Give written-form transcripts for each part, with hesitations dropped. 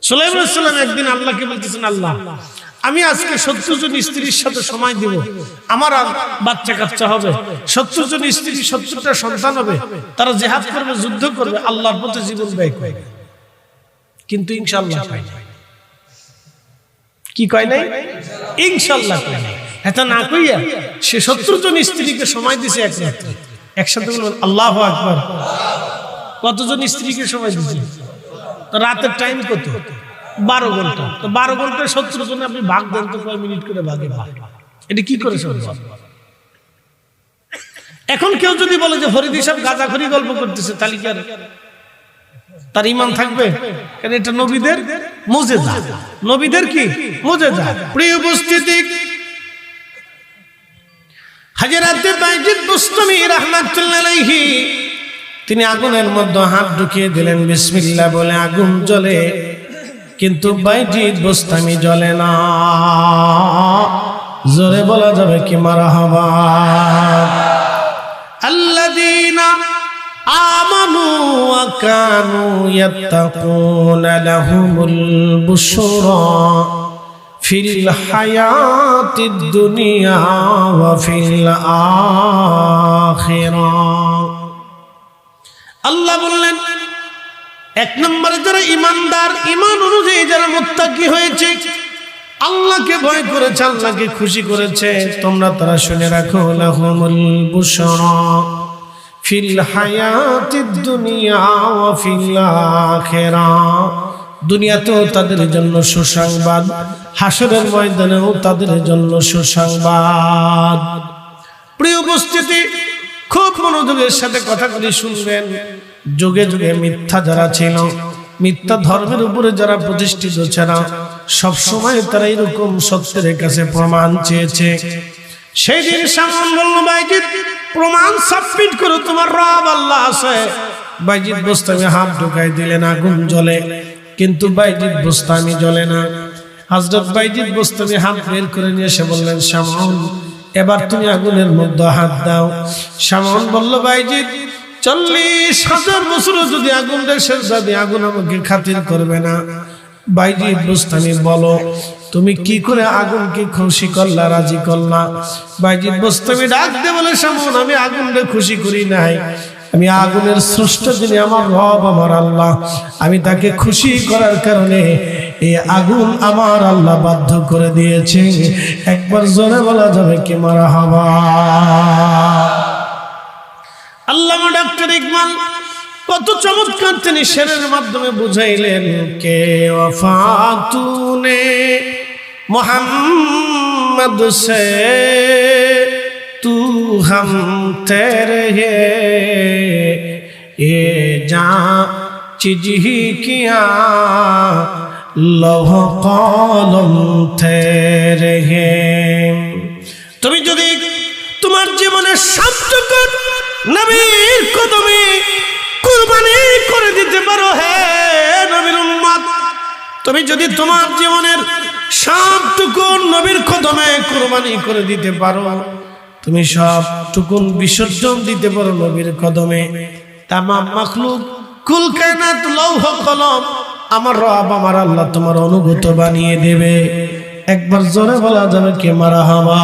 সুলাইমান আলাইহিস সালাম একদিন আল্লাহকে বলতেছেন, আল্লাহ আমি আজকে 70 জন স্ত্রীর সাথে সময় দিব, আমার বাচ্চা কাচ্চা হবে, 70 জন স্ত্রী 70টা সন্তান হবে, তারা জিহাদ করবে, যুদ্ধ করবে, আল্লাহর পথে জীবন ব্যয় করবে। কিন্তু ইনশাআল্লাহ কয় নাই। কি কয় নাই? ইনশাআল্লাহ কয় নাই। এটা না কইয়া সে 70 জন স্ত্রীকে সময় দিছে এক রাতে। একসাথে বলুন আল্লাহু আকবার। কতজন স্ত্রীকে সময় দিছে? তো রাতের টাইম কত? 12 ঘন্টা। তো 12 ঘন্টায় 70 জন আপনি ভাগ দেন তো কয় মিনিট করে ভাগে ভাগ? এটা কি করে সম্ভব? এখন কেউ যদি বলে যে ফরিদি সাহেব গাঁজাখড়ি গল্প করতেছে, তাহলে কি আর তার ঈমান থাকবে? কারণ এটা নবীদের মুজিজা। নবীদের কি মুজিজা? প্রিয় উপস্থিতি, হযরত বাইজিদ বুস্তামি রাহমাতুল্লাহ আলাইহি তিনি আগুনের মধ্যে হাত ঢুকিয়ে দিলেন, বিসমিল্লাহ বলে আগুন জ্বলে, কিন্তু বাইজিদ বুস্তামি জ্বলে না। জোরে বলা যাবে কি মারহাবা? আল্লাযীনা আমানু ওয়া কানু ইয়াত্তাকুনা লাহুমুল বুশরা ফিল হায়াতিদ দুনিয়া ওয়া ফিল আখিরাহ। আল্লাহ বললেন, এক নম্বরে যারা ঈমানদার, ঈমান অনুযায়ী যারা মুত্তাকি হয়েছে, আল্লাহকে ভয় করেছে, আল্লাহকে খুশি করেছে, তোমরা তারা শুনে রাখো, লাহুমুল বুশরা ফিল হায়াতিদ দুনিয়া ওয়া ফিল আখিরাহ। দুনিয়াতেও তাদের জন্য সুসংবাদ, হাসরের ময়দানেও তাদের জন্য সুসংবাদ। প্রিয় উপস্থিতি, খুব মনোযোগের সাথে কথাগুলি শুনবেন। যুগে যুগে মিথ্যা যারা ছিল, মিথ্যা ধর্মের উপরে যারা প্রতিষ্ঠিত ছিল, সব সময় তারা এরকম সত্যের কাছে প্রমাণ চেয়েছে। সেই দিন সামন বলল, বাইজিদ প্রমাণ সাবমিট করো, তোমার রব আল্লাহ আছে। বাইজিদ বুস্তামি হাত ঢুকাই দিলেন, আগুন জ্বলে, কিন্তু বাইজিদ বুস্তামি জ্বলে না। হযরত বাইজিদ বুস্তামি হাত বের করে নিয়ে এসে বললেন, শামউন এবার তুমি আগুনের মধ্যে হাত দাও। শামউন বলল, বাইজিদ 40,000 বছর যদি আগুনটা সেজদা দিই, আগুন আমাকে খাতির করবে না। বাইজিদ বুস্তামি বলো, তুমি কি করে আগুনকে খুশি করলা, রাজি করলা? বাইজিদ বুস্তামি ডাক দিয়ে বলে, শামউন আমি আগুনকে খুশি করি নাই, আমি আগুনের স্রষ্টা যিনি আমার রব আমার আল্লাহ, আমি তাকে খুশি করার কারণে এই আগুন আমার আল্লাহ বাধ্য করে দিয়েছে। একবার জোরে বলা যাবে কি মারহাবা? আল্লামা ডক্টর ইকবাল কত চমৎকার তিনি শেরের মাধ্যমে বুঝাইলেন, কে ওয়াফাতুনে মোহাম্মদ সে তু হাম তেরে এ যা চিজ হি কিয়া লৌহ কলম তেরে। তুমি যদি তোমার জীবনের সবটুকু নবীর কদমে কুরবানি করে দিতে পারো, হে নবীর উম্মত, তুমি যদি তোমার জীবনের সবটুকু নবীর কদমে কুরবানি করে দিতে পারো, তুমি সবটুকু বিসর্জন দিতে পারো নবীর কদমে, তামাম মাখলুক কুল কায়নাত লৌহ কলম আমার রব আমার আল্লাহ তোমার অনুগত বানিয়ে দেবে। একবার জোরে বলা যাবে কি মারহাবা?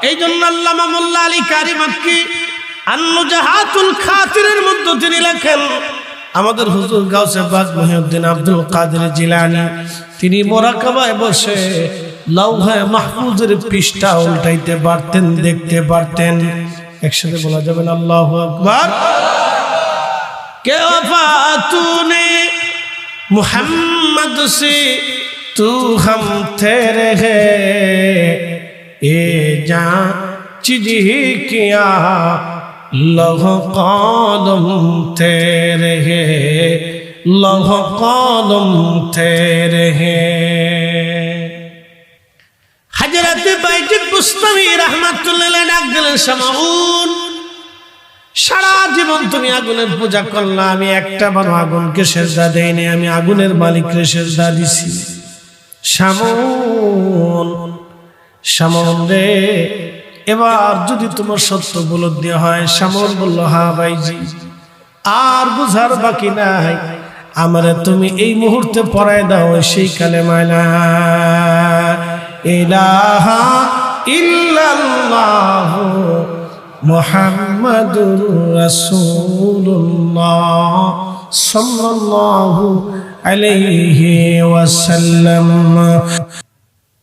এই জন্য আল্লামা মোল্লা আলী কারি মাক্কি আন-নুজাহাতুল খাতিরের মধ্যে তিনি লেখেন, আমাদের হুজুর গাউসে পাক মুহিউদ্দিন আব্দুল কাদের জিলানী তিনি মুরাকাবায় বসে লৌহে মাহফুজের পৃষ্ঠা উল্টাইতে পারতেন, দেখতে পারতেন। একসাথে বলা যাবে না আল্লাহু আকবার? কে ওয়াফাতুনে মুহাম্মদ সে তু হাম তেরে হে এ যা চিজ হি কিয়া লৌহ কলম তেরে হে, লৌহ কলম তেরে হে। হযরত বাইজিদ বুস্তামি রাহমাতুল্লাহ আলাইহি ডাক দিলেন, শামউন সারা জীবন তুমি আগুনের পূজা করলা, আমি একটা বার আগুনকে সেজদা দেইনি, আমি আগুনের মালিককে সেজদা দিছি। শামউন, শামউন রে, এবার যদি তোমার সত্য উপলব্ধি হয়। শামউন বলল, হ্যাঁ বাইজি, আর বুঝার বাকি নাই, আমারে তুমি এই মুহূর্তে পড়ায় দাও সেই কালেমা লা ইলাহা ইল্লাল্লাহু মুহাম্মাদুর রাসূলুল্লাহ সাল্লাল্লাহু আলাইহি ওয়াসাল্লাম।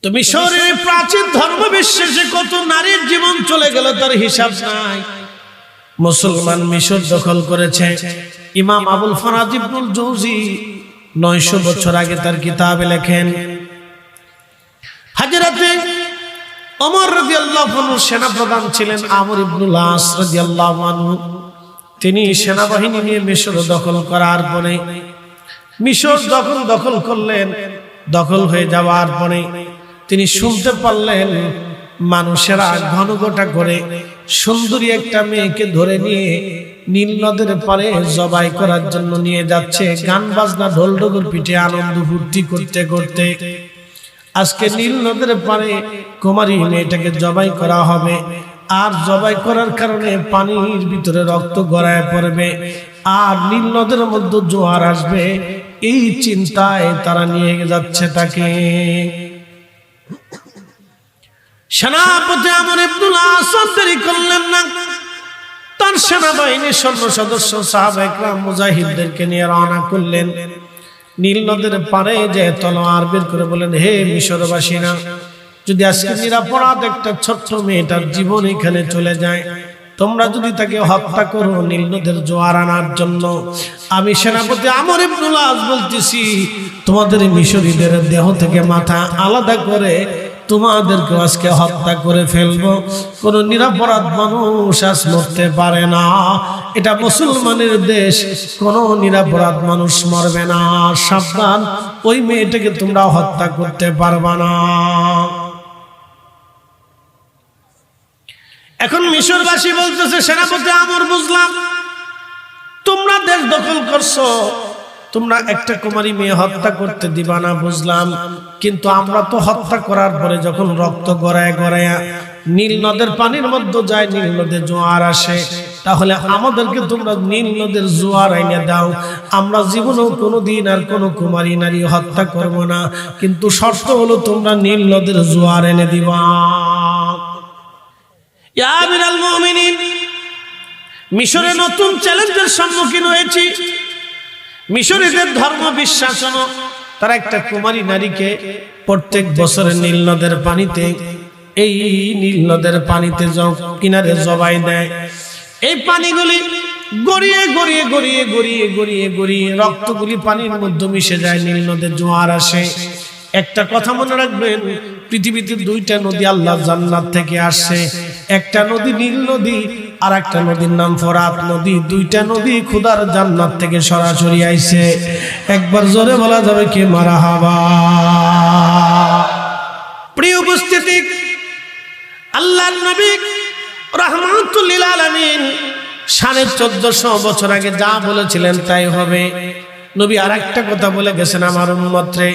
তুমি মিশরের প্রাচীন ধর্ম বিশ্বাসে কত নারীর জীবন চলে গেল তার হিসাব নাই। মুসলমান মিশর দখল করেছে। ইমাম আবুল ফারাজ ইবনুল জৌজি 900 বছর আগে তার কিতাবে লেখেন, হযরতে ওমর রাদিয়াল্লাহু আনহু সেনাপ্রধান ছিলেন আমর ইবনুল আস রাদিয়াল্লাহু আনহু। তিনি সেনাবাহিনী নিয়ে মিশর দখল করার পরে মিশর যখন দখল করলেন, দখল হয়ে যাওয়ার পরে তিনি শুনতে পারলেন মানুষেরা ঘনঘটা করে সুন্দরী একটা মেয়েকে ধরে নিয়ে নীল নদের পারে জবাই করার জন্য নিয়ে যাচ্ছে, গান বাজনা ঢোল ঢোল পিঠে আনন্দ ফুর্তি করতে করতে। আজকে নীল নদের পারে কুমারী মেয়েটাকে জবাই করা হবে, আর জবাই করার কারণে পানির ভিতরে রক্ত গড়ায় পড়বে, আর নীল নদের মধ্যে জোয়ার আসবে। এই চিন্তায় তারা নিয়ে যাচ্ছে তাকে। সেনাপতি আমর ইবনুল আস দেরি করলেন না, তার সেনাবাহিনীর সদস্য সাহাবা ইকরাম মুজাহিদদেরকে নিয়ে রওনা করলেন। নীল নদের পারে যে তলোয়ার বের করে বলেন, হে মিশরবাসীরা, যদি আজকে নিরাপরাধ একটা ছোট্ট মেয়েটার জীবন এখানে চলে যায়, তোমরা যদি তাকে হত্যা করো নীল নদের জোয়ার আনার জন্য, আমি সেনাপতি আমর ইবনুল আস বলতেছি তোমাদের মিশরীদের দেহ থেকে মাথা আলাদা করে তোমাদেরকে আজকে হত্যা করে ফেলবো। কোন নিরাপরাধ মানুষ আজ মরতে পারে না। এটা মুসলমানের দেশ, কোন নিরাপরাধ মানুষ মরবে না। সাবধান, ওই মেয়েটাকে তোমরা হত্যা করতে পারবা না। এখন মিশরবাসী বলতেছে, সেনাপতি আমর বুঝলাম তোমরা দেশ দখল করছো, তোমরা একটা কুমারী মেয়ে হত্যা করতে দিবা না বুঝলাম, কিন্তু আমরা তো হত্যা করার পরে যখন রক্ত গড়ায় গড়ায় নীল নদের পানির মধ্যে যায়, নীল নদে জোয়ার আসে, তাহলে আমাদেরকে তোমরা নীল নদের জোয়ার এনে দাও। আমরা জীবনেও কোনোদিন আর কোনো কুমারী নারী হত্যা করব না, কিন্তু শর্ত হলো তোমরা নীল নদের জোয়ার এনে দিবা। ইয়া আমিরুল মুমিনিন, মিশরে নতুন চ্যালেঞ্জের সম্মুখীন হয়েছি। মিশরীদের ধর্ম বিশ্বাস হলো তারা একটা কুমারী নারীকে প্রত্যেক বছর নীল নদের পানিতে, এই নীল নদের পানিতে কিনারে জবাই দেয়। এই পানিগুলি গড়িয়ে গড়িয়ে গড়িয়ে গড়িয়ে গড়িয়ে গড়িয়ে রক্তগুলি পানির মধ্যে মিশে যায়, নীল নদের জোয়ার আসে। একটা কথা মনে রাখবেন, পৃথিবীতে দুইটা নদী আল্লাহ জান্নাত থেকে আসছে। একটা নদী নীল নদী, আর একটা নদীর নাম ফোরাত নদী। দুইটা নদী খোদার জান্নাত থেকে সরাসরি আইছে। একবার জোরে বলা যাবে কি মারহাবা। প্রিয় উপস্থিতি, আল্লাহর নবী রাহমাতুল লিল আলামিন 1450 বছর আগে যা বলেছিলেন তাই হবে। নবী আর একটা কথা বলে গেছেন, আমার উম্মতরে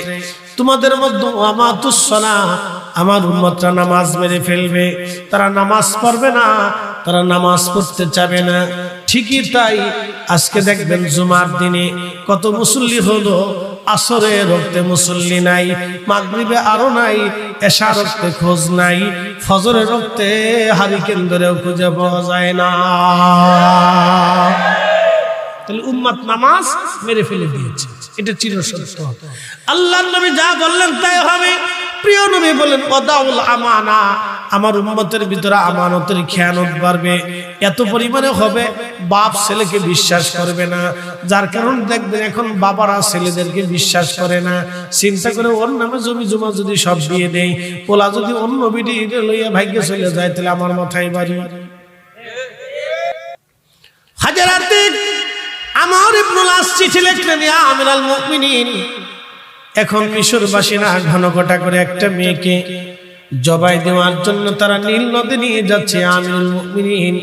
তোমাদের মধ্যে আমাতুস সালাহ, আমার উম্মতরা নামাজ মেরে ফেলবে, তারা নামাজ পড়বে না, তারা নামাজ পড়তে চাবে না। ঠিকই তাই, আজকে দেখবেন জুমার দিনে কত মুসল্লি হলো, আসরে রক্তে মুসল্লি নাই, মাগরিবে আরো নাই, এশা রক্তে খোঁজ নাই, ফজরের রক্তে হারিকেন ধরেও খুঁজে পাওয়া যায় না। তাহলে উম্মত নামাজ মেরে ফেলে দিয়েছে, এটা চিরসত্য। আল্লাহর নবী যা বললেন তাই হবে। প্রিয় নবী বলেন, ওয়াদাউল আমানা, আমার উম্মতের ভিতরে আমানতের খেয়ানত বাড়বে, এত পরিমাণে হবে বাপ ছেলেকে বিশ্বাস করবে না। যার কারণে দেখবেন এখন বাবারা ছেলেদেরকে বিশ্বাস করে না। চিন্তা করে ওর নামে জমি জমা যদি সব দিয়ে দেয়, ওলা যদি অন্য বিটি লইয়া ভাগ্যে চলে যায়, তাহলে আমার মাথায় বাড়ি। হাজারাতে আমর ইবনুল আস চিঠি লিখলেন, ইয়া আমিরুল মুমিনিন, এখন মিশরবাসীরা ঘনঘটা করে একটা মেয়েকে জবাই দেওয়ার জন্য তারা নীল নদে নিয়ে যাচ্ছে। আমিরুল মুমিনিন,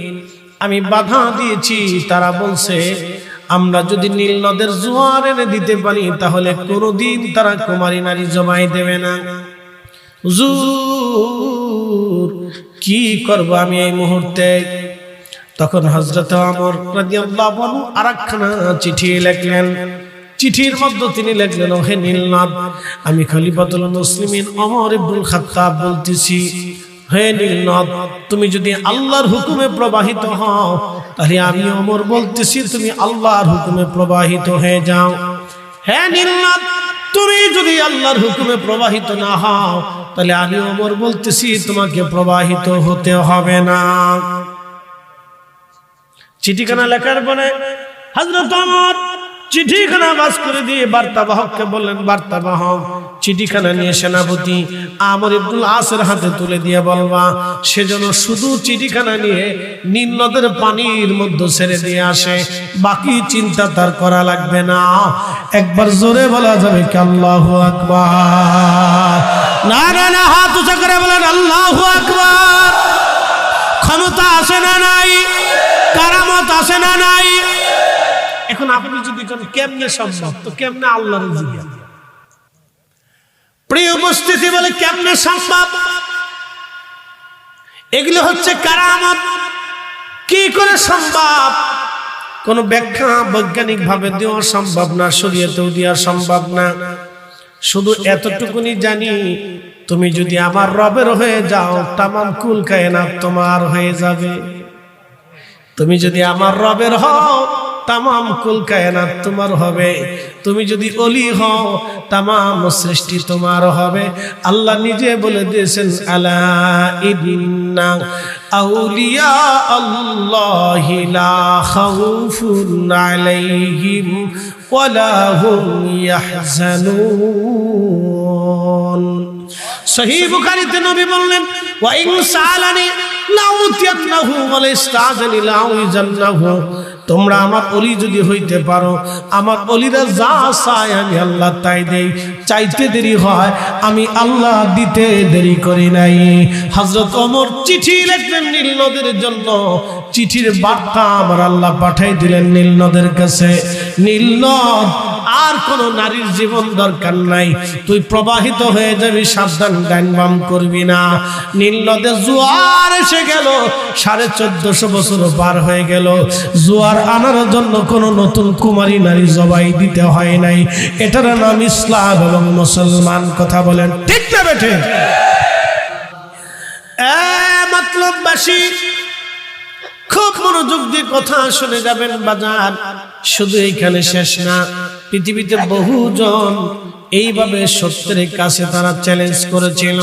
আমি বাধা দিয়েছি। তারা বলছে, আমরা যদি নীল নদের জোয়ার এনে দিতে পারি তাহলে কোনোদিন তারা কুমারী নারী জবাই দেবে না। হুজুর, কি করব আমি এই মুহূর্তে? তখন হযরত ওমর রাদিয়াল্লাহু আনহু আরেকখানা চিঠি লিখলেন। চিঠির মধ্যে তিনি লিখলেন, হে নীলনদ, আমি খলিফাতুল মুসলিমিন ওমর ইবনুল খাত্তাব বলতেছি, হে নীলনদ, তুমি যদি আল্লাহর হুকুমে প্রবাহিত হও তাহলে আমি ওমর বলতেছি তুমি আল্লাহর হুকুমে প্রবাহিত হয়ে যাও। হে নীলনদ, তুমি যদি আল্লাহর হুকুমে প্রবাহিত না হও তাহলে আমি ওমর বলতেছি তোমাকে প্রবাহিত হতে হবে না। চিঠিখানা লেখার পরে হযরত ওমর চিঠিখানা বাস করে দিয়ে বার্তাবাহককে বললেন, বার্তাবাহক চিঠিখানা নিয়ে সেনাপতি আমর ইবনুল আসের হাতে তুলে দিয়ে বলবা সেজন্য শুধু চিঠিখানা নিয়ে নীল নদের পানির মধ্যে ছেড়ে দিয়ে আসে, বাকি চিন্তা তার করা লাগবে না। একবার জোরে বলা যাবে কি আল্লাহু আকবার? না না না, হাত উঁচা করে বলেন আল্লাহু আকবার। ক্ষমতা আছে না নাই? কারামত আছে না নাই? এখন আপনি যদি কেমনে সম্ভব, তো কেমনে আল্লাহর জিজ্ঞাসা। প্রিয় উপস্থিতি, বলে কেমনে সম্ভব? এগুলো হচ্ছে কারামত। কি করে সম্ভব? কোন ব্যাখ্যা বৈজ্ঞানিক ভাবে দেওয়া সম্ভব না, শরীয়তেও দেওয়া সম্ভব না। শুধু এতটুকুনি জানি, তুমি যদি আমার রবের হয়ে যাও তামাম কুল কায়নাত তোমার হয়ে যাবে। তুমি যদি আমার রবের হও তামাম কুল কায়নাত তোমার হবে। তুমি যদি ওলি হও তামাম সৃষ্টি তোমার হবে। আল্লাহ নিজে বলে দিয়েছেন, আলা ইন্না আউলিয়া আল্লাহি লা খাউফুন আলাইহিম ওয়ালা হুম ইয়াহজানুন। সহিহ বুখারীতে নবী বললেন, ওয়া ইন সালানি লাউতিয়ান্নাহু ওয়া লাইস্তাজানি লাউইজান্নাহু। তোমরা আমার ওলি যদি হইতে পারো, আমার ওলিরা যা চায় আমি আল্লাহ তাই দেই। চাইতে দেরি হয়, আমি আল্লাহ দিতে দেরি করি নাই। হযরত ওমর চিঠি লিখলেন নীল নদের জন্য। চিঠির বার্তা আমার আল্লাহ পাঠাই দিলেন নীল নদের কাছে। নীল নদ, আর কোন নারীর জীবন দরকার নাই, তুই প্রবাহিত হয়ে যাবি, সাবধান, ডাইন বাম করবি না। নীল নদে জোয়ার এসে গেল, 1450 বছর পার হয়ে গেল। জোয়ার আনার জন্য কোন নতুন কুমারী নারী জবাই দিতে হয় নাই। এটার নাম ইসলাম এবং মুসলমান। কথা বলেন ঠিক না বেঠে? মতলববাসী খুব মনোযোগ দিয়ে কথা শুনে যাবেন বাজার। শুধু এইখানে শেষ না, পৃথিবীতে বহুজন এইভাবে সত্যের কাছে তারা চ্যালেঞ্জ করেছিল।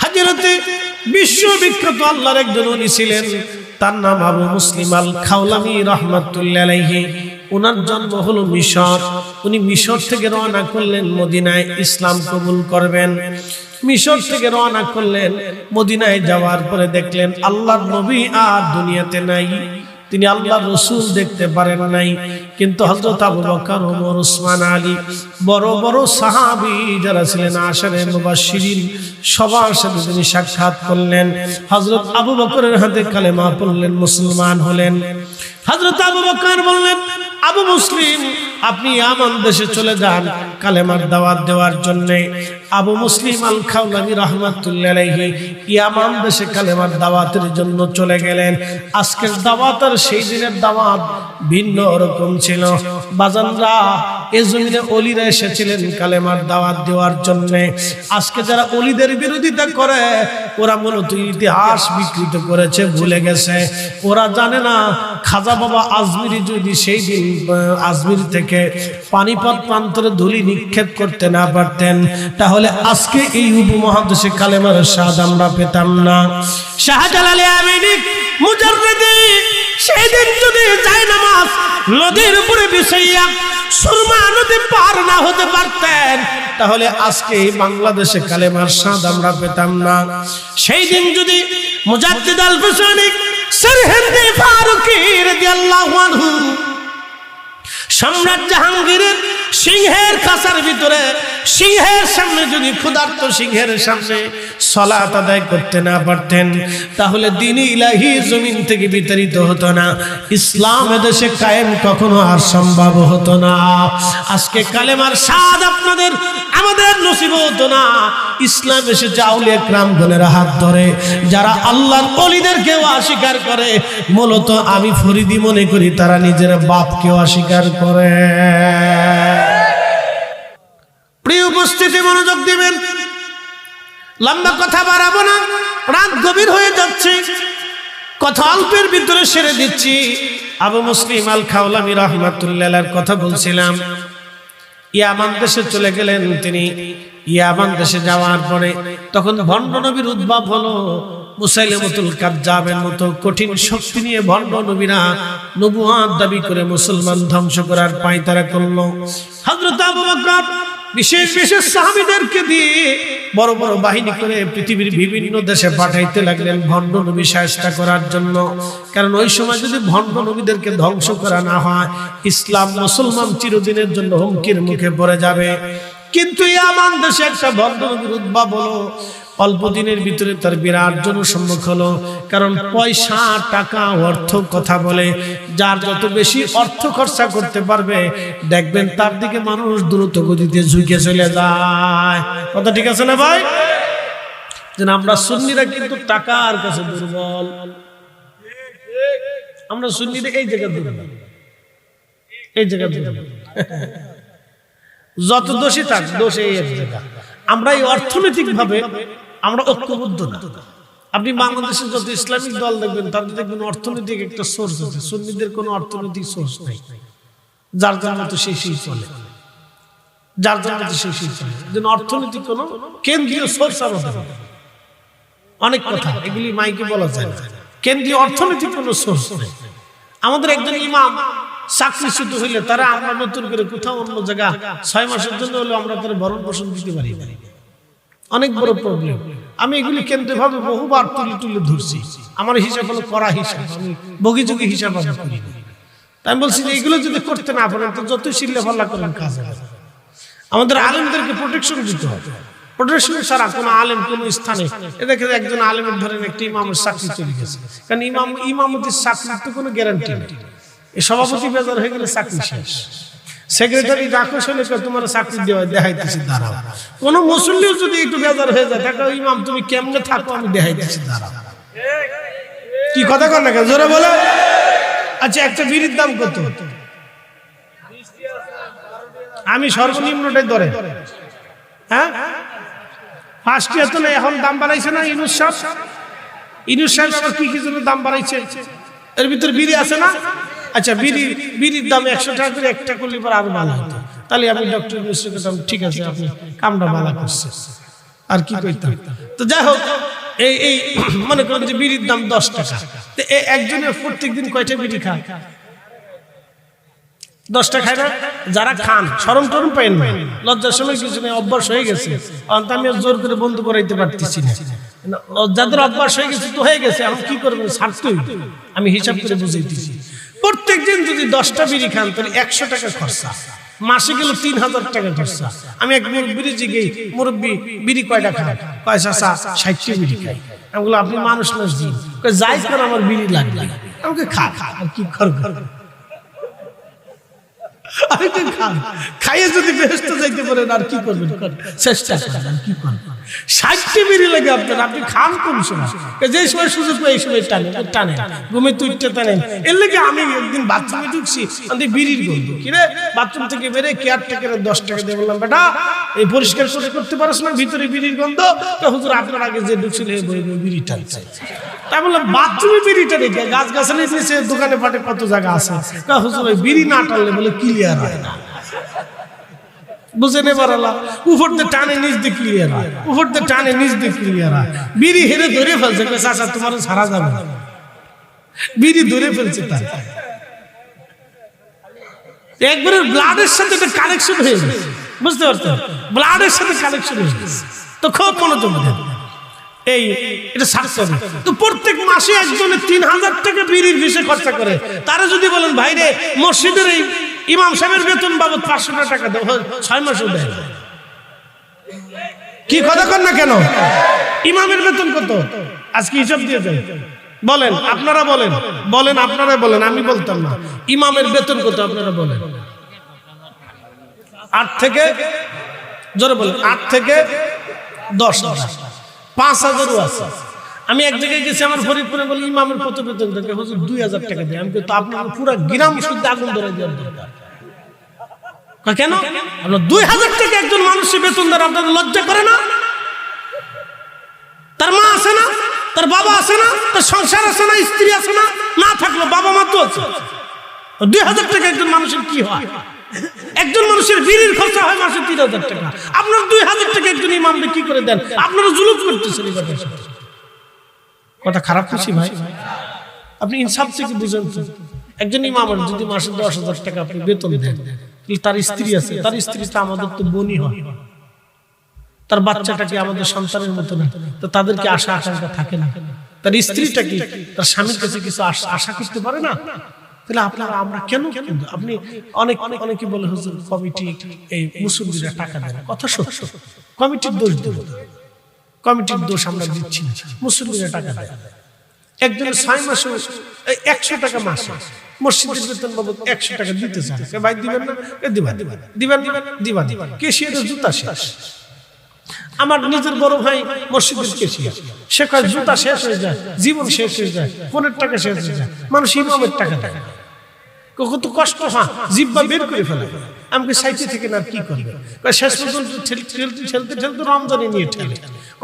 হযরতে বিশ্ববিখ্যাত আল্লাহর একজন ওলি ছিলেন, তার নাম আবু মুসলিম আল খাওলামি রাহমাতুল্লাহ আলাইহি। ওনার জন্ম হলো মিশর। উনি মিশর থেকে রওনা করলেন মদিনায় ইসলাম কবুল করবেন। মিশর থেকে রওনা করলেন, মদিনায় যাওয়ার পরে দেখলেন আল্লাহর নবী আর দুনিয়াতে নাই। তিনি আল্লাহর রাসূল দেখতে পারেন নাই। কিন্তু হযরত আবু বকর, ওমর, উসমান, আলী, বড় বড় সাহাবী যারা ছিলেন আশারে মুবাশশিরিন, সবার সাথে তিনি সাক্ষাৎ করলেন। হযরত আবু বকরের হাতে কালেমা পড়লেন, মুসলমান হলেন। হযরত আবু বকর বললেন, আবু মুসলিম, আপনি ইয়ামান দেশে চলে যান কালেমার দাওয়াত দেওয়ার জন্য। আবু মুসলিম আল খাওলামি রাহমাতুল্লাহ আলাইহি ইয়ামান দেশে কালেমার দাওয়াতের জন্য চলে গেলেন। আজকের দাওয়াত আর সেই দিনের দাওয়াত ভিন্ন রকম ছিল। বাজানরা, এই জমিনে ওলিরা এসেছিলেন কালেমার দাওয়াত দেওয়ার জন্য। আজকে যারা ওলিদের বিরোধিতা করে, ওরা মূলত ইতিহাস বিকৃত করেছে, ভুলে গেছে। ওরা জানে না খাজা বাবা আজমিরি যদি সেই দিন আজমির থেকে পানিপত প্রান্তরে ধুলি নিক্ষেপ করতে না পারতেন, তাহলে আজকে এই উপমহাদেশে কালেমার স্বাদ আমরা পেতাম না। শাহজালাল আমিনী মুজাররিদি সেদিন যদি জায়নামাজ নদীর উপরে বিছাইয়া সুরমা নদী পার না হতে পারতেন, তাহলে আজকে বাংলাদেশে কালেমার স্বাদ আমরা পেতাম না। সেই দিন যদি মুজাদ্দিদ আল ফিসানি সরহিন্দি ফারুকী রাদিয়াল্লাহু আনহু সম্রাট জাহাঙ্গীরের সিংহের খাঁচার ভিতরে সিংহের সামনে যদি ক্ষুধার্ত সিংহের সামনে সালাত আদায় করতে না পারতেন তাহলে দ্বীন ইলাহি জমিন থেকে বিতাড়িত হতো না, ইসলাম এদেশে কায়েম কখনো আর সম্ভব হতো না। আজকে কালেমার স্বাদ আপনাদের আমাদের নসিব হতো না। ইসলাম এসেছে আউলিয়া কিরামগণের হাত ধরে, যারা আল্লাহর ওলিদেরকেও অস্বীকার করে। মূলত আমি ফরিদি মনে করি তারা নিজের বাপকেও অস্বীকার করে। প্রিয় উপস্থিতি, মনোযোগ দিবেন, লম্বা কথা বাড়াবো না, রাত গভীর হয়ে যাচ্ছে, কথা অল্পের ভিতরে সেরে দিচ্ছি। আবু মুসলিম আল খাওলামি রাহমাতুল্লাহর কথা বলছিলাম। ইয়ামান দেশে চলে গেলেন তিনি। ইয়ামান দেশে যাওয়ার পরে তখন ভণ্ড নবীর উদ্ভব হলো। মুসাইলিমাতুল কাজ্জাবের মতো কঠিন শক্তি নিয়ে ভণ্ড নবীরা নবুয়ত দাবি করে মুসলমান ধ্বংস করার পায়তারা করলো। হযরত আবু বকর বিশেষ বিশেষ সাহাবীদেরকে দিয়ে বড় বড় বাহিনী করে পৃথিবীর বিভিন্ন দেশে পাঠাইতে লাগলেন ভণ্ড নবী শায়েস্তা করার জন্য। কারণ ওই সময় যদি ভণ্ড নবীদেরকে ধ্বংস করা না হয়, ইসলাম মুসলমান চিরদিনের জন্য হুমকির মুখে পড়ে যাবে। কিন্তু ইয়ামান দেশে একটা ভণ্ড নবীর উদ্ভব হলো। অল্প দিনের ভিতরে তার বিরাট জনসম্মুখ হলো। কারণ পয়সা, টাকা, অর্থ কথা বলে। যার যত বেশি অর্থ খরচা করতে পারবে দেখবেন তার দিকে মানুষ দ্রুত গতিতে ঝুঁকে চলে যায়। কথা ঠিক আছে না ভাই? যেন আমরা সুন্নিরা কিন্তু টাকার কাছে দুর্বল। আমরা সুন্নিরা এই জায়গা দুর্বল, এই জায়গা দুর্বল। যত দোষী থাক, দোষ এই এক জায়গা। আমরা এই অর্থনৈতিক ভাবে আমরা ঐক্যবদ্ধ না। আপনি বাংলাদেশের যত ইসলামিক দল দেখবেন তাদের দেখবেন অর্থনৈতিক একটা সোর্স আছে। সুন্নিদের কোনো অর্থনৈতিক সোর্স নেই। যার যার মতো সেই চলে, যার যার মতো সেই চলে। যেন অর্থনৈতিক কোনো কেন্দ্রীয় সোর্স আমাদের অনেক কথা এগুলি মাইকে বলা যায় না। কেন্দ্রীয় অর্থনৈতিক কোনো সোর্স নেই। আমাদের একজন ইমাম চাকরিচ্যুত হইলে তারা আমরা নতুন করে কোথাও অন্য জায়গা 6 মাসের জন্য হলে আমরা তারা ভরণ পোষণ দিতে পারি। অনেক বড় প্রবলেম। আমি এগুলি কেন্দ্রীয়ভাবে বহুবার তুলে ধরছি। আমার হিসাব হলো করা হিসাব, আমি বগিযোগী হিসাব আমি করি না। তাই আমি বলছি যে এগুলো যদি করতে না পারেন তো যতই চিল্লে পাল্লা করেন কাজ হবে। আমাদের আলেমদেরকে প্রোটেকশন দিতে হবে। প্রোটেকশন ছাড়া কোনো আলেম কোনো স্থানে এদেরকে একজন আলেমের ধরেন একটা ইমামের চাকরি চলে গেছে, কারণ ইমামতির চাকরির তো কোনো গ্যারান্টি নেই। এই সভাপতি বেজার হয়ে গেলে চাকরি শেষ। সেক্রেটারি রাখোস হলে তোমার চাকরি দেওয়া দেখাইতেছি দাঁড়াও। কোন মুসল্লিও যদি একটু বেজার হয়ে যায়, দেখো ইমাম তুমি কেমনে থাকো আমি দেখাইতেছি দাঁড়াও। কি কথা কর না কেন, জোরে বলে। আচ্ছা, একটা বিড়ির দাম কত? আমি সর্বনিম্নটাই ধরে, হ্যাঁ 5 টাকা তো না, এখন দাম বাড়াইছে না ইনুস সাহেব আবার কি জন্য দাম বাড়াইছে? এর ভিতরে বিড়ি আছে না? আচ্ছা, বিড়ির দাম 100 টাকা করে একটা করলে পর আরো ভালো হতো। তাহলে আমি ডক্টর ইউনুসকে ঠিক আছে, আপনি কামটা ভালো করছেন, আর কি কইতাম। তো যাই হোক, এই মনে করেন যে বিড়ির দাম 10 টাকা। তো একজনের প্রত্যেকদিন কয়টা বিড়ি খায়? 10 টাকা খায় না? যারা খান শরম টরম পাইন না, লজ্জার সময় কিছু নেই, অভ্যাস হয়ে গেছে। আমি আর জোর করে বন্ধ করাইতে পারতেছি না। যাদের অভ্যাস হয়ে গেছে তো হয়ে গেছে, এখন কি করবেন? ছাড়তেই। আমি হিসাব করে বুঝাইতেছি, প্রত্যেকদিন যদি 10টা বিড়ি খান তাহলে 100 টাকা খরচা, মাসে গেল 3000 টাকা খরচা। আমি এক মুরব্বী জিজ্ঞেস, মুরব্বী বিড়ি কয়টা খান? কয় চাচা 60টা বিড়ি খাই। আমি বললাম আপনি মানুষ না দিন, যাই কর আমার বিড়ি লাগবে। আমাকে খা আর কি কর, খাইয়ে যদি বেহেশত যাইতে পারেন আর কি করবেন? চেষ্টা করেন, আর কি করবেন? 60টি বিড়ি লাগে আপনার, আপনি খান কোন সময়? যে সময় সুযোগ পাই এই সময় টানে ঘুমে তুইটা টানেন। এর লেগে আমি একদিন বাথরুমে ঢুকছি, আমি বিড়ির গন্ধ। কিরে, বাথরুম থেকে বেরে কেয়ারটেকারের 10 টাকা দিয়ে বললাম, বেটা এই পরিষ্কার করতে পারছ না, ভিতরে বিড়ির গন্ধ। তো হুজুর আপনার আগে যে ঢুকছিল বিড়ি টানছে। তাই বললাম বাথরুমে বিড়িটা রেখে গাছ গাছালি নিচে দোকানে পাটে কত জায়গা আছে। হুজুর ওই বিড়ি না টানলে বলে ক্লিয়ার হয় না। বুঝে নেবার উপরতে টানে নিচ দিয়ে ক্লিয়ার হয়, উপরতে টানে নিচ দিয়ে ক্লিয়ার হয়। বিড়ি হেরে ধরে ফেলছে, চাচা তোমার ছাড়া যাবে না, বিড়ি ধরে ফেলছে। তার একবারে ব্লাডের সাথে একটা কানেকশন হয়ে গেছে, বুঝতে পারছেন? ব্লাডের সাথে কানেকশন হয়ে গেছে। তো খুব মনোযোগ দেন, এটা ছাড়তে হবে। তো প্রত্যেক মাসে একজনে 3000 টাকা বিড়ির বিষয়ে খরচা করে। তারা যদি বলেন ভাই রে, মসজিদের এই ইমাম সাহেবের বেতন বাবদ 500 টাকা দেয়, 6 মাসও দেয় না। কি কথা কর না কেন? ইমামের বেতন কত আজকে হিসাব দিয়ে দেন, বলেন আপনারা, বলেন আপনারা, বলেন, আমি বলতাম না। ইমামের বেতন কত আপনারা বলেন? 8 থেকে, জোরে বলেন, 8 থেকে 10,000, 5,000ও আছে। আমি এক জায়গায় গেছি, আমার ফরিদপুরে, বলি ইমামের কত বেতন থাকে? হুজুর 2,000 টাকা দেয়। আমি তো আপনার পুরো গ্রাম শুদ্ধ আগুন ধরে দেওয়ার দরকার। কেন? আপনার 2,000 টাকা একজন মানুষের বেতন দেন, আপনাদের লজ্জা করে না? তার মা আছে না, তার বাবা আছে না, তার সংসার আছে না, স্ত্রী আছে না? না থাকলো বাবা মা তো আছে। 2,000 টাকা একজন মানুষের কি হয়? একজন মানুষের বিড়ির খরচা হয় মাসে 3,000 টাকা। আপনার 2,000 টাকা একজন ইমামকে কি করে দেন? আপনারা জুলুম করতেছেন। কথা খারাপ খুশি ভাই, আপনি ইনসাফ থেকে বুঝেন তো। একজন ইমামের যদি মাসে 10,000 টাকা আপনি বেতন দেন, তার স্ত্রী আছে, তার স্ত্রীটা আমাদের তো বোনই হয়, তার বাচ্চাটা কি আমাদের সন্তানের মতো না? তো তাদেরকে আশা আকাঙ্ক্ষা থাকে না? তার স্ত্রীটা কি তার স্বামীর কাছে কিছু আশা করতে পারে না? তাহলে আপনারা, আমরা কেন? আপনি অনেকে বলে হুজুর কমিটি, এই মুসল্লিরা টাকা দেয় না। কথা সত্য, কমিটির দোষ দেব, কমিটির দোষ আমরা দিচ্ছি না, মুসল্লিরা টাকা দেয়। একজনের 6 মাসে 100 টাকা মাসে মসজিদের বেতন বাবদ 100 টাকা দিতে চান, ভাই দিবেন না? দিবেন। কেশিয়ারের জুতা শেষ। আমার নিজের বড় ভাই মসজিদের কেশিয়ার, সে কয় জুতা শেষ হয়ে যায়, জীবন শেষ হয়ে যায়, ফোনের টাকা শেষ হয়ে যায়, মানুষ ইমামের টাকা দেয়। কত কষ্ট, হ্যাঁ, জিব্বা বের করে ফেলে। আমাকে সাইটে থেকে না কি করবে? শেষ পর্যন্ত ঠেলতে রমজানে নিয়ে ঠেলে,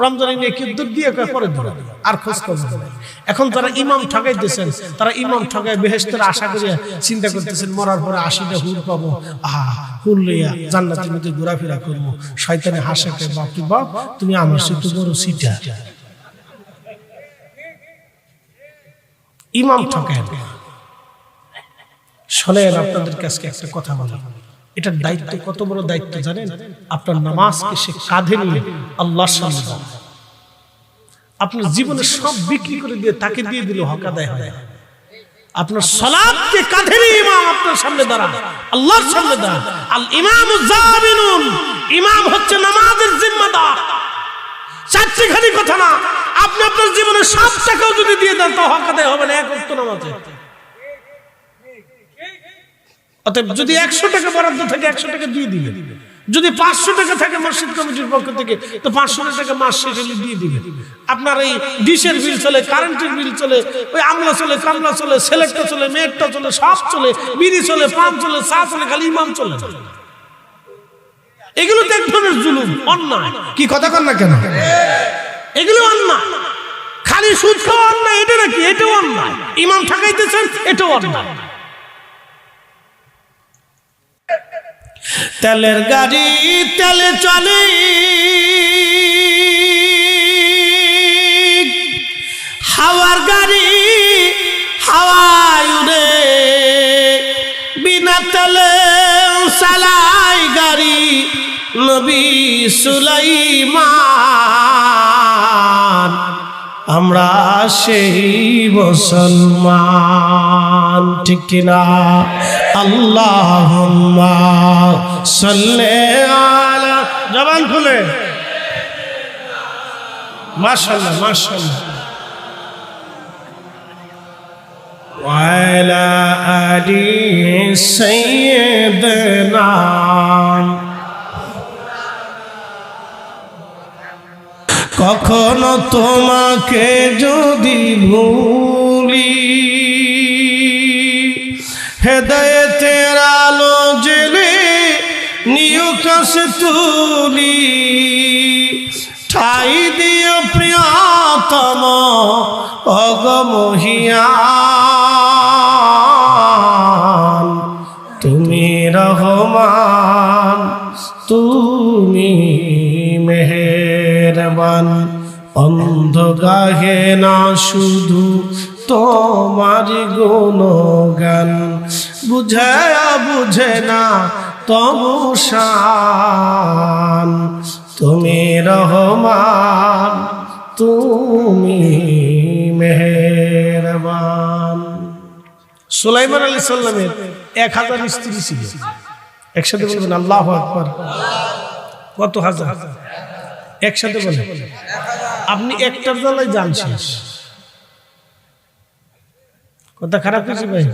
রমজানে নিয়ে কি দুধ দিয়ে পরে ধরে আর খোঁজ খবর নেই। এখন তারা ইমাম ঠকাই দিয়েছেন, তারা ইমাম ঠকায় বেহেশতের আশা করে চিন্তা করতেছেন মরার পরে 80টা হুর পাবো, হুর লইয়া জান্নাতের মধ্যে ঘোরাফেরা করবো। শয়তানে হাসাকে, বাপরে বাপ, তুমি আমার সাথে বড় সিটা। ইমাম ঠকায়। শোনেন, আপনাদের কাছে একটা কথা বলি, এটার দায়িত্ব কত বড় দায়িত্ব জানেন? আপনার নামাজকে সে কাঁধে নিয়ে আল্লাহর সামনে দাও। আপনার জীবনে সব বিক্রি করে দিয়ে তাকে দিয়ে দিল, হক আদায় হয়। আপনার সালাতকে কাঁধে নিয়ে ইমাম আপনার সামনে দাঁড়ান, আল্লাহর সামনে দাঁড়ান। আল ইমামু জামিনুন, ইমাম হচ্ছে নামাজের জিম্মাদার। চারটি খালি কথা না, আপনি আপনার জীবনে সব টাকাও যদি দিয়ে দেন তো হক আদায় হবে না এক ওয়াক্ত নামাজে। অতএব যদি 100 টাকা বরাদ্দ থাকে 100 টাকা দিয়ে দিবেন, যদি 500 টাকা থাকে মসজিদ কমিটির পক্ষ থেকে তো 500 টাকা মাস শেষে দিয়ে দিবেন। আপনার এই ডিশের বিল চলে, কারেন্টের বিল চলে, ওই আমলা চলে, কামলা চলে, সেলেক্টটা চলে, মেটটা চলে, সব চলে, বিড়ি চলে, পান চলে, চা চলে, খালি ইমাম চলে। এগুলো তো এক ধরনের জুলুম, অন্যায়। কি কথা কন না কেন? এগুলো অন্যায়। খালি সুদ খাওয়া অন্যায় এটা নাকি? এটাও অন্যায়। ইমাম ঠকাইতেছেন, এটাও অন্যায়। তেলের গাড়ি তেলে চলে, হাওয়ার গাড়ি হাওয়ায় উড়ে, বিনা তেলে চালায় গাড়ি নবী সুলাইমান। আমরা সেই মুসলমান, ঠিক কিনা? আল্লাহুম্মা সাল্লি আলা, জবান খুলে মাশাআল্লাহ মাশাআল্লাহ, ওয়া আলা আলি সাইয়্যিদিনা। কখনো তোমাকে যদি ভুলি, হেদায়েতের আলো জেলে নিও কাছে তুলি, ঠাই দিও প্রিয়তম অগমহিয়ান। তুমি রহমান, তুমি মেহেরবান, অন্ধ গাহে না শুধু তোমার গুণগান, বুঝায়া বুঝে না তবু শান। তুমি রহমান, তুমি মেহেরবান। সুলাইমান আলাইহিস সালামের 1000 স্ত্রী ছিল। একসাথে বলবেন আল্লাহু আকবার। কত হাজার? একসাথে বলে আপনি একটার জ্বালায় যান শেষ। কথা খারাপ কিছু ভাই?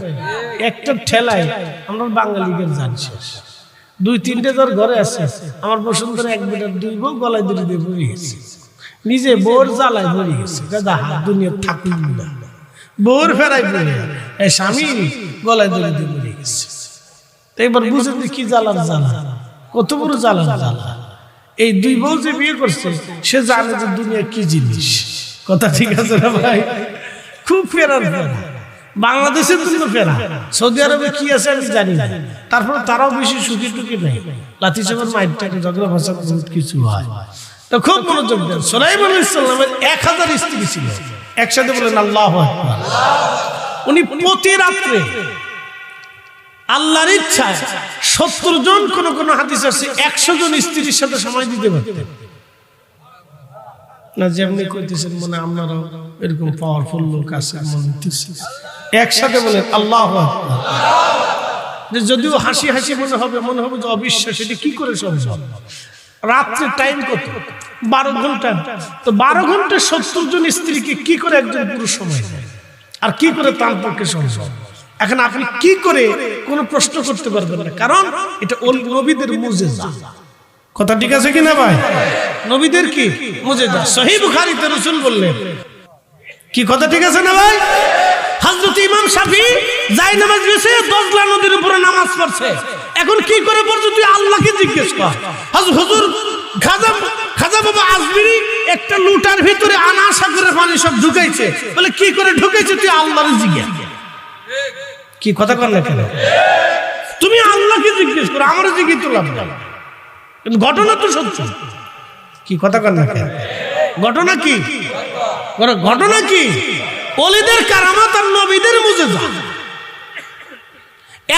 একটা ঠেলায় আমরা বাঙালিদের যান শেষ। 2-3টে জ্বর ঘরে আছে, আমার বসুন্ধরা 1 মিটার 2 বউ গলায় দড়ি দিয়ে পড়ে গেছে, নিজে বোর জ্বালায় পড়ে গেছে। দাদা দুনিয়া থাকুন না, বোর ফেরাই পড়ে স্বামী গলায় দড়ি দিয়ে পড়ে গেছে। তো এবার বুঝেন কি জ্বালার জ্বালা, কত বড় জ্বালার জ্বালা। এই 2 বউ যে বিয়ে করছে সে জানে যে দুনিয়া কি জিনিস। কথা ঠিক আছে না ভাই? খুব ফেরার ফেরা। বাংলাদেশের জন্য ফেরা, সৌদি আরবে কি আছে আমি জানি না, তারপর তারাও বেশি সুখী টুকি নেই। লাঠি চাপের মাইরটাকে ঝগড়া ভাষা বহুত কিছু হয়। তো খুব মনোযোগ দেন। সুলাইমান আলাইহিস সালামের 1000 স্ত্রী ছিল। একসাথে বলেন আল্লাহু আকবার। উনি প্রতি রাত্রে আল্লাহর ইচ্ছায় 70 জন, কোন কোন হাদিস আছে 100 জন স্ত্রীর সাথে সময় দিতে পারতেন না। যেমনি কইতেছেন মনে আপনারাও এরকম পাওয়ারফুল লোক আছে মনে হইতেছে। একসাথে বলেন আল্লাহু আকবার। যে যদিও হাসি হাসি মনে হবে যে অবিশ্বাস, এটা কি করে সম্ভব? রাত্রে টাইম কত? 12 ঘন্টা। তো 12 ঘন্টা 70 জন স্ত্রীকে কি করে একজন পুরুষ সময় দেয়? আর কি করে তার পক্ষে সম্ভব? এখন আপনি কি করে কোনো প্রশ্ন করতে পারবেন না, কারণ এটা নবীদের মুজিজা। কথা ঠিক আছে কিনা ভাই? নবীদের কি মুজিজা। সহিহ বুখারীতে রাসূল বললেন, কি কথা ঠিক আছে না ভাই? হযরত ইমাম শাফিঈ যায় নামাজ গেছে, দজলা নদীর উপরে নামাজ পড়ছে। এখন কি করে পড়ছো তুই আল্লাহকে জিজ্ঞেস কর। হুজুর খাজা বাবা আজমিরি একটা লুটার ভিতরে আনা সাগরের পানি সব ঢুকাইছে, বলে কি করে ঢুকাইছে তুই আল্লাহরে জিজ্ঞেস। কি কথা কর না কেন? তুমি আল্লাহকে জিজ্ঞেস করো, আমারও জিজ্ঞেস তো লাভ নাই। কিন্তু ঘটনা তো সত্য। কি কথা কর না কেন? ঘটনা কি? ঘটনা কি? ওলিদের কারামাত আর নবীদের মুজিজা।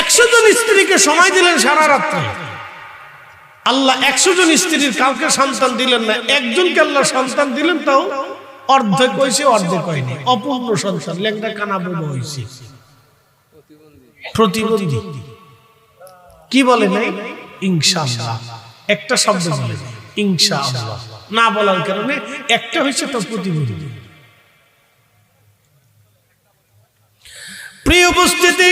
100 জন স্ত্রীকে সময় দিলেন সারা রাত্রে। আল্লাহ 100 জন স্ত্রীর কাউকে সন্তান দিলেন না, একজনকে আল্লাহ সন্তান দিলেন, তাও অর্ধেক হয়েছে অর্ধেক হয়নি, অপূর্ণ সন্তান, লেংটা কানা বোবা হয়েছে, প্রতিবন্ধী। কি বলে নাই? ইনশাআল্লাহ। একটা শব্দ বলে ইনশাআল্লাহ না বলার কারণে একটা হয়েছে তো প্রতিবন্ধী। প্রিয় উপস্থিতি,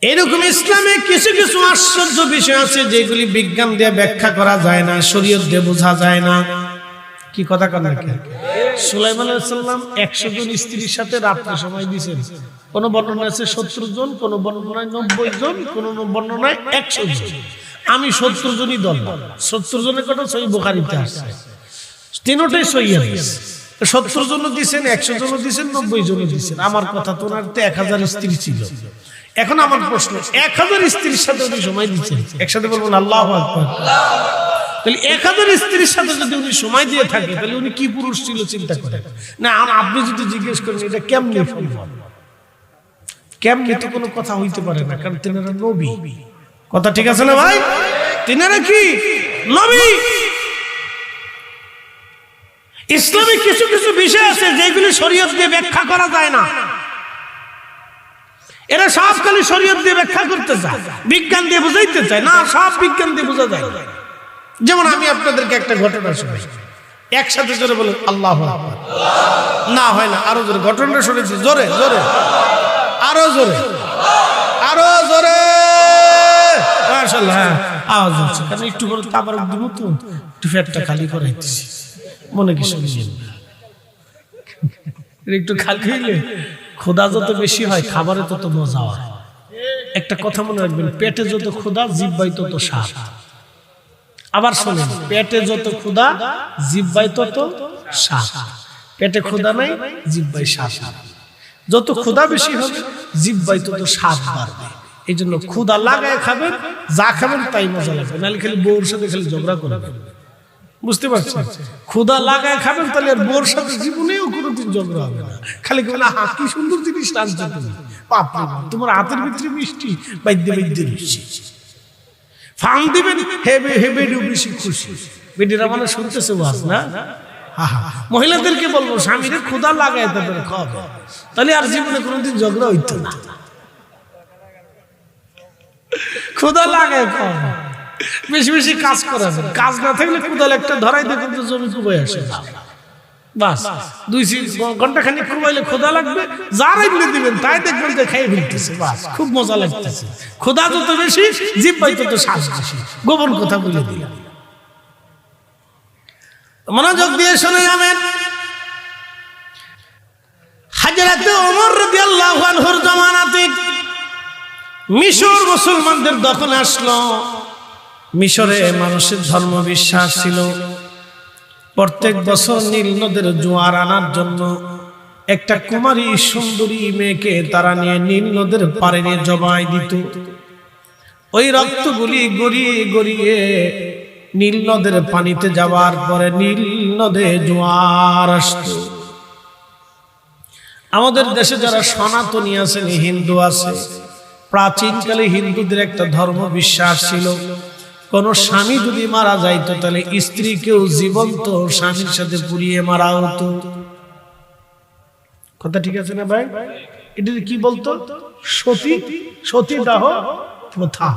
এরকম ইসলামে কিছু কিছু আশ্চর্য বিষয় আছে যেগুলি বিজ্ঞান দিয়ে ব্যাখ্যা করা যায় না, শরীয়ত দিয়ে বোঝা যায় না। কি কথা কন না? সুলাইমান আলাইহিস সালাম 100 জন স্ত্রীর সাথে রাত্রে সময় দিয়েছেন। কোন বর্ণনায় আছে 70 জন, কোন বর্ণনায় 90 জন, কোন বর্ণনায় 100 জন। আমি 70 জনই ধরলাম। 70 জনের কথা সহিহ বুখারীতে আছে, তিনটাই সহিহ হাদিস। 70 জন দিয়েছেন, 100 জন দিয়েছেন, 90 জন দিয়েছেন। আমার কথা তো ওনার তো 1000 স্ত্রী ছিল। এখন আমার প্রশ্ন, 1000 স্ত্রীর সাথে উনি সময় দিচ্ছেন, একসাথে বলবেন আল্লাহু আকবার। তাহলে 1000 স্ত্রীর সাথে যদি উনি সময় দিয়ে থাকে, তাহলে উনি কি পুরুষ ছিল চিন্তা করেন না। আপনি যদি জিজ্ঞেস করেন এটা কেমনে সম্ভব, কেমনে, তো কোনো কথা হইতে পারে না, কারণ তিনারা নবী। কথা ঠিক আছে না ভাই? তিনারা কি নবী। ইসলামে কিছু কিছু বিষয় আছে যেগুলি শরীয়ত দিয়ে ব্যাখ্যা করা যায় না। এরা সব খালি শরীয়ত দিয়ে ব্যাখ্যা করতে চায়, বিজ্ঞান দিয়ে বুঝাইতে চায় না। সব বিজ্ঞান দিয়ে বোঝা যায়। যেমন আমি আপনাদেরকে একটা ঘটনা শুনেছি, একসাথে জোরে বলেন আল্লাহু আকবার। না হয় না, আরো জোরে। ঘটনাটা শুনেছি, জোরে জোরে, আরো জোরে, আরো জোরে। মাশাআল্লাহ, আওয়াজ হচ্ছে। কারণ একটু করে তাবারক দিব তো, একটু পেটটা খালি করাইতেছি, মনে কিছু নিয়েন না। একটু খালি হইলে ক্ষুধা যত বেশি হয়, খাবারে তত মজা হয়। একটা কথা মনে রাখবেন, পেটে যত ক্ষুধা, জিহ্বায় তত স্বাদ। আবার শোনেন, পেটে যত ক্ষুধা, জিহ্বায় তত স্বাদ। পেটে ক্ষুধা নাই, জিহ্বায় স্বাদ। যত ক্ষুধা বেশি হবে, জিহ্বায় তত স্বাদ বাড়বে। এই জন্য ক্ষুধা লাগায় খাবেন, যা খাবেন তাই মজা লাগবে। নাহলে খালি বউর সাথে খালি ঝগড়া করবেন। বুঝতে পারছেন? ক্ষুধা লাগায় খাবেন, তাহলে আর বউর সাথে জীবনেও কোনোদিন ঝগড়া হবে না। খালি কেবল কি সুন্দর জিনিস রাঁধছো তুমি, বাপরে বাপ, তোমার হাতের ভিতরে মিষ্টি, বাইদ্যে বাইদ্যে মিষ্টি। ফাং দিবেন, হেবে হেবে বেশি খুশি। বেটিরা মানে শুনতেছে ওয়াজ না। মহিলাদেরকে বলবো, স্বামীরে ক্ষুধা লাগায় তাদের খাওয়াবে, তাহলে আর জীবনে কোনোদিন ঝগড়া হইতো না। ক্ষুধা লাগায় খাওয়াবে। বেশি বেশি কাজ করাবেন, কাজ না থাকলে কোদাল একটা ধরাই দেখুন তো জমি কুবাই আসে বাস, 2 ঘন্টা খানিক কুবাইলে খোদা লাগবে, যারাই মিলে দিবেন তাই দেখবেন যে খেয়ে ফেলতেছে, বাস খুব মজা লাগতেছে। খোদা যত বেশি জিহ্বায় তত শ্বাস বেশি, গোপন কথা বলে দিলাম। মনোযোগ দিয়ে শুনে যাবেন। হযরত ওমর রাদিয়াল্লাহু আনহুর জামানাতে মিশর মুসলমানদের দখলে আসলো। মিশরে মানুষের ধর্ম বিশ্বাস ছিল। প্রত্যেক বছর নীল নদের জোয়ার আনার জন্য একটা কুমারী সুন্দরী মেয়েকে তারা নিয়ে নীল নদের পাড়ে নিয়ে জবাই দিত। ওই রক্তগুলি গড়িয়ে গড়িয়ে নীল নদের পানিতে যাওয়ার পরে নীল নদে জোয়ার আসত। আমাদের দেশে যারা সনাতনী আছেন, হিন্দু আছে, প্রাচীনকালে হিন্দুদের একটা ধর্ম বিশ্বাস ছিল, কোন স্বামী যদি মারা যাইতো তাহলে স্ত্রীকেও জীবন্ত স্বামীর সাথে পুড়িয়ে মারা হতো। কথা ঠিক আছে না ভাই? এটা কি বলতো? সতীদাহ প্রথা।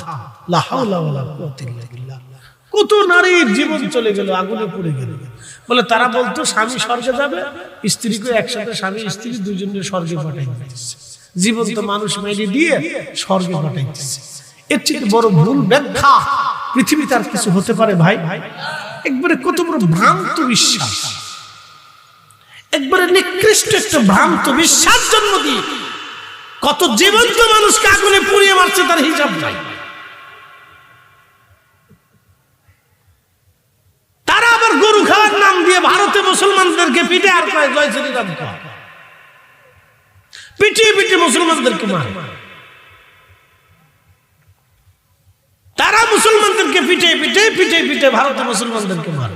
লা হাওলা ওয়ালা কুওয়াতা ইল্লা বিল্লাহ। কত নারীর জীবন চলে গেল, আগুনে পুড়ে গেল। বলে তারা বলতো স্বামী স্বর্গে যাবে, স্ত্রীকে একসাথে, স্বামী স্ত্রী দুজনকে স্বর্গে পাঠাই দিচ্ছে, জীবন্ত মানুষ মেরে দিয়ে স্বর্গে পাঠাই দিচ্ছে। এর চেয়ে বড় ভুল ব্যাখ্যা পৃথিবীতে আর কিছু হতে পারে ভাই? একবারে কত বড় ভ্রান্ত বিশ্বাস, একবারে নিকৃষ্ট একটা ভ্রান্ত বিশ্বাস জন্ম দিয়ে কত জীবন্ত মানুষকে আগুনে পুড়িয়ে মারছে, তার হিসাব নাই। তারা আবার গরু খাওয়ার নাম দিয়ে ভারতে মুসলমানদেরকে পিটে আর কয় জয় শ্রীরাম কয়, পিটিয়ে পিটিয়ে মুসলমানদেরকে মারে। তারা মুসলমানদেরকে পিটে পিটে পিটে পিটে ভারতে মুসলমানদেরকে মারে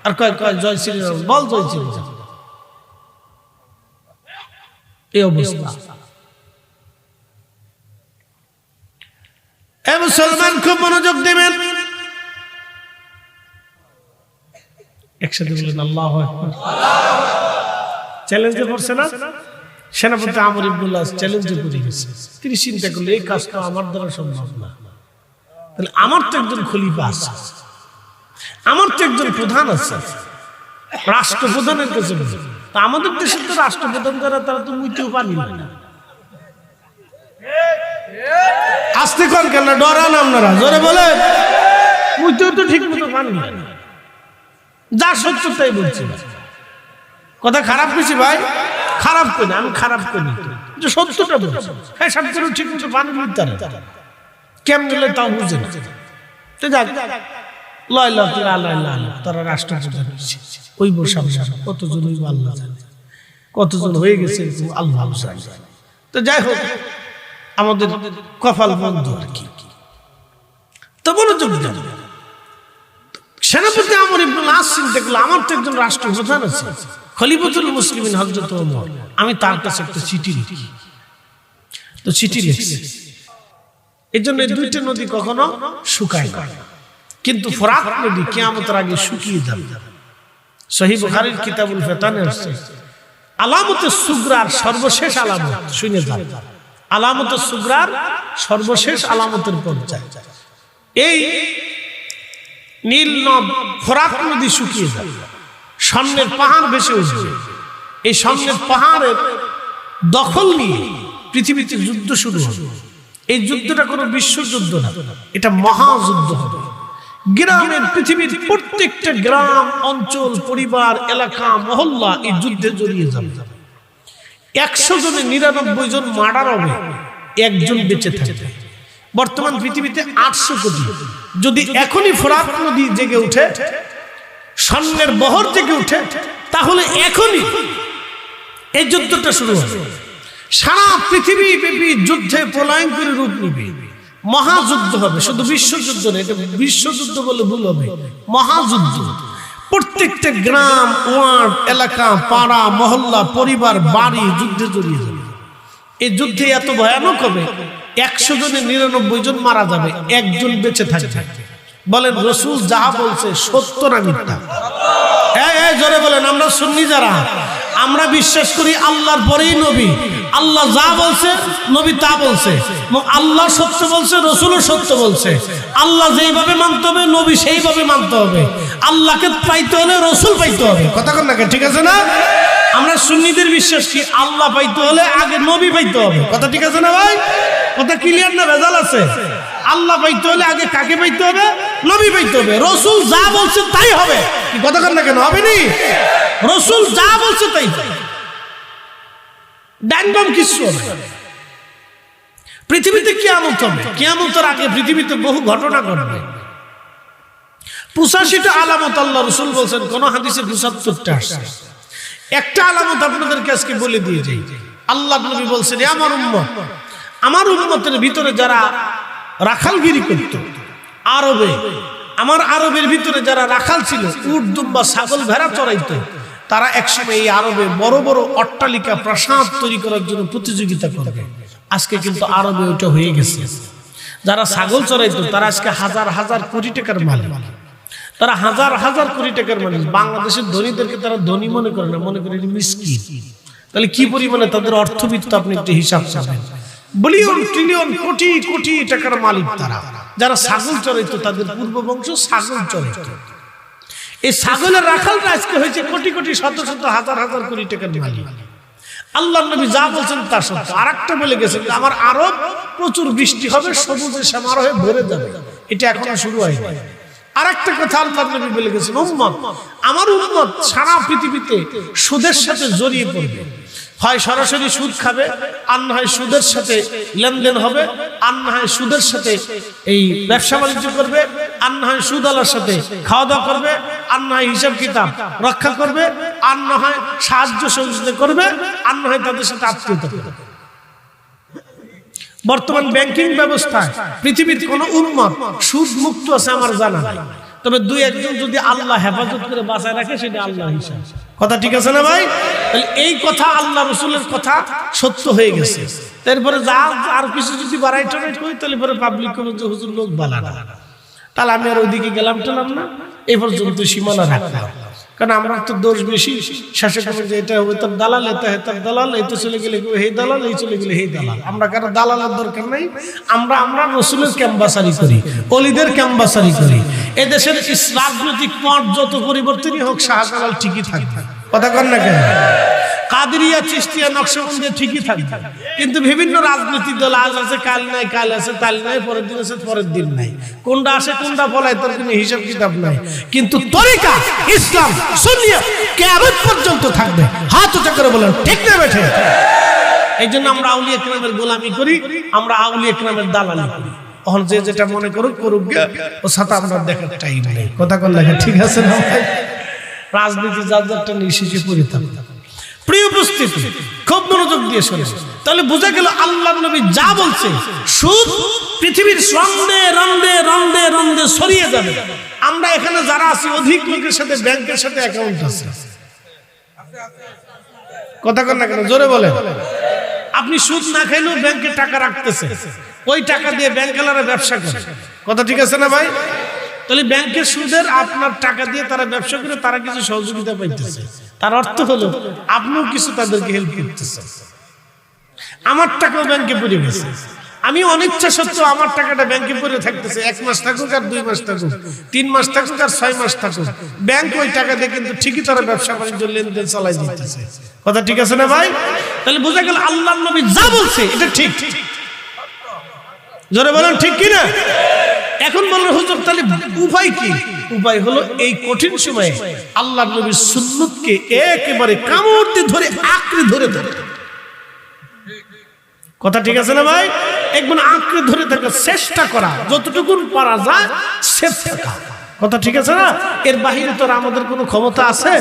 আর কয় কয় জয় শ্রীরাম, বল জয় শ্রীরাম। এই অবস্থা। এ মুসলমান খুব মনোযোগ দেবেন, একসাথে বলেন আল্লাহু আকবার। চ্যালেঞ্জে পড়ছে না সেনাপতি আমর ইবনুল আস, চ্যালেঞ্জে পড়ে গেছে। তিনি চিন্তা করলেন এই কাজটা আমার দ্বারা সম্ভব না, তাহলে আমার তো একজন খলিফা আছে, আমার তো একজন প্রধান আছে, রাষ্ট্রপ্রধানের কাছে বলে। তা আমাদের দেশের তো রাষ্ট্রপ্রধান যারা, তারা তো মুইতেও পানি না। আসতে কন কেন, ডরান আপনারা, জোরে বলে। মুইতেও তো ঠিক মতো পানি না, যা সত্য তাই বলছি। কথা খারাপ কিছু ভাই? খারাপ করি, আমি খারাপ করি, সত্যটা বলছি। হ্যাঁ, সব করে ঠিক মতো পানি নিতে পারে, কেমন গেলে তাও বুঝে না। তো যাক, তারা রাষ্ট্রপ্রধান হয়েছে, ওই বসে কতজন হইব আল্লাহ জানে, কতজন হয়ে গেছে আল্লাহ জানে। তো যাই হোক, আমাদের কপাল বন্ধ আর কি। তো মনোযোগ দেন। সেনাপতি আমর ইবনুল আস চিন্তা করলো আমার তো একজন রাষ্ট্রপ্রধান আছে, খলিফাতুল মুসলিমিন হযরত ওমর, আমি তার কাছে একটা চিঠি লিখি। তো চিঠি লিখছে। এই জন্য দুইটা নদী কখনো শুকায় না, কিন্তু ফোরাত নদী কিয়ামতের আগে শুকিয়ে যাবে। সহিহ বুখারীর কিতাবুল ফিতানে আছে আলামতে সুগরার সর্বশেষ আলামত, শুনে যান। আলামতে সুগরার সর্বশেষ আলামতের পর্যায়ে এই নীল নদ ফোরাত নদী শুকিয়ে যাবে, স্বর্ণের পাহাড় ভেসে উঠবে। এই স্বর্ণের পাহাড়ের দখল নিয়ে পৃথিবীতে যুদ্ধ শুরু হবে। এই যুদ্ধটা কোনো বিশ্বযুদ্ধ না, এটা মহাযুদ্ধ হবে। গ্রামের, পৃথিবীর প্রত্যেকটা গ্রাম, অঞ্চল, পরিবার, এলাকা, মহল্লা এই যুদ্ধে জড়িয়ে যাবে। 100 জনে 99 জন মার্ডার হবে, একজন বেঁচে থাকবে। বর্তমান পৃথিবীতে 800 কোটি। যদি এখনই ফোরাত নদী জেগে উঠে, স্বর্ণের বহর জেগে উঠে, তাহলে এখনই এই যুদ্ধটা শুরু হবে। সারা পৃথিবী ব্যাপী যুদ্ধে প্রলয়ঙ্করী রূপ নিবে, মহাযুদ্ধ হবে। শুধু বিশ্বযুদ্ধ না, এটা বিশ্বযুদ্ধ বলে ভুল হবে, মহাযুদ্ধ। প্রত্যেকটা গ্রাম, ওয়ার্ড, এলাকা, পাড়া, মহল্লা, পরিবার, বাড়ি যুদ্ধে জড়িয়ে যাবে। এই যুদ্ধে এত ভয়ানক হবে, 100 জনে 99 জন মারা যাবে, একজন বেঁচে থাকবে। বলেন রাসূল যাহা বলছে সত্য না মিথ্যা? এই জোরে বলেন, আমরা সুন্নি যারা আমরা বিশ্বাস করি আল্লাহর পরেই নবী, আল্লাহ যা বলছে নবী তা বলছে, আল্লাহ সত্য বলছে, রসুলও সত্য বলছে। আল্লাহ যেইভাবে মানতে হবে নবী সেইভাবে মানতে হবে। আল্লাহকে পাইতে হলে রসুল পাইতে হবে, কথা কন না, ঠিক আছে না? আমরা সুন্নিদের বিশ্বাস কি আল্লাহ পাইতে হলে আগে নবী পাইতে হবে, কথা ঠিক আছে না ভাই? কথা ক্লিয়ার না ভেজাল আছে? আল্লাহ পাইতে হলে আগে কাকে পাইতে হবে? নবী পাইতে হবে। রসুল যা বলছে তাই হবে, কি কথা কন না কেন? হবে নি? রসুল যা বলছে তাই ডাইনবাম কিছু হবে। পৃথিবীতে কিয়ামত হবে, কিয়ামতের আগে পৃথিবীতে বহু ঘটনা ঘটবে। 85টা আলামত আল্লাহ রসুল বলছেন, কোন হাদিসে 75টা আসছে। একটা আলামত আপনাদেরকে আজকে বলে দিয়ে যাই। আল্লাহ নবী বলছেন, আমার উম্মতের ভিতরে যারা রাখালগিরি করত আরবে, আমার আরবের ভিতরে যারা রাখাল ছিল, উট দুম্বা ছাগল ভেড়া চড়াইতো, তারা একসময় এই আরবে বড় বড় অট্টালিকা প্রাসাদ তৈরি করার জন্য প্রতিযোগিতা করবে। আজকে কিন্তু আরবে ওটা হয়ে গেছে। যারা ছাগল চড়াইতো তারা আজকে হাজার হাজার কোটি টাকার মালিক, তারা হাজার হাজার কোটি টাকার মালিক। বাংলাদেশের ধনীদেরকে তারা ধনী মনে করে না, মনে করে মিসকিন। তাহলে কি পরিমাণে তাদের অর্থবিত্ত আপনি একটু হিসাব করবেন। বিলিয়ন ট্রিলিয়ন কোটি কোটি টাকার মালিক তারা। যারা ছাগল চড়াইতো তাদের পূর্ব বংশ ছাগল চড়াইতো। এই ছাগলের রাখালরা আজকে হয়েছে কোটি কোটি শত শত হাজার হাজার কোটি টাকার মালিক। আল্লাহ নবী যা বলছেন তা সত্য। আর একটা বলে গেছেন, আমার আরব প্রচুর বৃষ্টি হবে, সবুজে শ্যামার হয়ে ভরে যাবে। এটা এখনো শুরু হয়নি। আর একটা কথা আল্লাহ নবী বলে গেছেন, উম্মত, আমার উম্মত সারা পৃথিবীতে সুদের সাথে জড়িয়ে পড়বে। হয় সরাসরি সুদ খাবে, আর না হয় সুদের সাথে লেনদেন হবে, আর না হয় সুদের সাথে এই ব্যবসা বাণিজ্য করবে, আর না হয় সুদ আলার সাথে খাওয়া দাওয়া করবে, আর না হয় হিসাব কিতাব রক্ষা করবে, আর না হয় সাহায্য সহযোগিতা করবে, আর না হয় তাদের সাথে আত্মীয়তা করবে। বর্তমান ব্যাংকিং ব্যবস্থায় পৃথিবীর কোন উম্মত সুদ মুক্ত আছে আমার জানা নাই। তবে দুই একজন যদি আল্লাহ হেফাজত করে বাঁচায় রাখে, সেটা আল্লাহ হিসাব, কথা ঠিক আছে না ভাই? তাহলে এই কথা আল্লাহ রসুলের কথা সত্য হয়ে গেছে। তারপরে যা আর কিছু যদি বাড়াই টাড়াই করি, তাহলে পরে পাবলিক কবে যে হুজুর লোক বালা না, তাহলে আমি আর ওইদিকে গেলাম টেলাম না, এই পর্যন্ত সীমানা রাখলাম। কারণ আমরা তো দোষ বেশি, শাসক যে এটা হবে তার দালাল, এটা তার দালাল, এই তো চলে গেলে হে দালাল, এই চলে গেলে হে দালাল। আমরা কারো দালালের দরকার নেই। আমরা রসুলের ক্যাম্বাসারি করি, অলিদের ক্যাম্বাসারি করি। এদেশের রাজনৈতিক পথ যত পরিবর্তনই হোক, শাহজালাল ঠিকই থাকবে, কথা কন না কেন? কাদেরিয়া, চিশতিয়া, নকশবন্দি ঠিকই থাকবে। কিন্তু বিভিন্ন রাজনৈতিক দল আজ আছে কাল নাই, কাল আছে তাল নাই, পরের দিন আছে পরের দিন নাই, কোনটা আসে কোনটা পলায় তার কোনো হিসাব কিতাব নাই। কিন্তু তরিকা ইসলাম সুন্নিয়ত কিয়ামত পর্যন্ত থাকবে। হাত উঁচা করে বলেন ঠিক না বেঠে? এই জন্য আমরা আউলিয়া কেরামের গোলামি করি, আমরা আউলিয়া কেরামের দালালি করি। এখন যে যেটা মনে করুক করুক, ও সাথে আমরা দেখার টাইম নেই, কথা কন লেখা ঠিক আছে না ভাই? রাজনীতি যার যারটা নিয়ে শেষে পড়ে থাকবে। প্রিয় উপস্থিতি, খুব মনোযোগ দিয়ে শোনেন। তাহলে বোঝা গেল আল্লাহ নবী যা বলছে, সুদ পৃথিবীর রন্দে রন্দে রন্দে রন্দে ছড়িয়ে যাবে। আমরা এখানে যারা আছি, অধিক লোকের সাথে ব্যাংকের সাথে অ্যাকাউন্ট আছে, কথা কন না কেন? জোরে বলে। আপনি সুদ না খাইলেও ব্যাংকে টাকা রাখতেছে, ওই টাকা দিয়ে ব্যাংকওয়ালারা ব্যবসা করে, কথা ঠিক আছে না ভাই? তাহলে ব্যাংকের সুদের আপনার টাকা দিয়ে তারা ব্যবসা করে, তারা কিছু সহযোগিতা পাইতেছে। তার অর্থ হলো আপনিও কিছু তাদেরকে হেল্প করতেছেন। আমার টাকাও ব্যাংকে পড়ে গেছে, আমি অনিচ্ছা সত্ত্বেও আমার টাকাটা ব্যাংকে পড়ে থাকতেছে। 1 মাস থাকুক আর 2 মাস থাকুক, 3 মাস থাকুক আর 6 মাস থাকুক, ব্যাংক ওই টাকা দিয়ে কিন্তু ঠিকই তারা ব্যবসা বাণিজ্য লেনদেন চালাই দিতেছে, কথা ঠিক আছে না ভাই? তাহলে বোঝা গেল আল্লাহর নবী যা বলছে এটা ঠিক। জোরে বলেন ঠিক কিনা? এখন বলেন হুজুর তাহলে উপায় কি? উপায় হলো এই কঠিন সময়ে আল্লাহর নবীর সুন্নতকে একেবারে কামড় দিয়ে ধরে আঁকড়ে ধরে ধরে, কথা ঠিক আছে না ভাই? একবার আঁকড়ে ধরে থাকার চেষ্টা করা, যতটুকু পারা যায় সেফ থাকা, কথা ঠিক আছে না? এর বাহিরে তো আমাদের কোনো ক্ষমতা আছে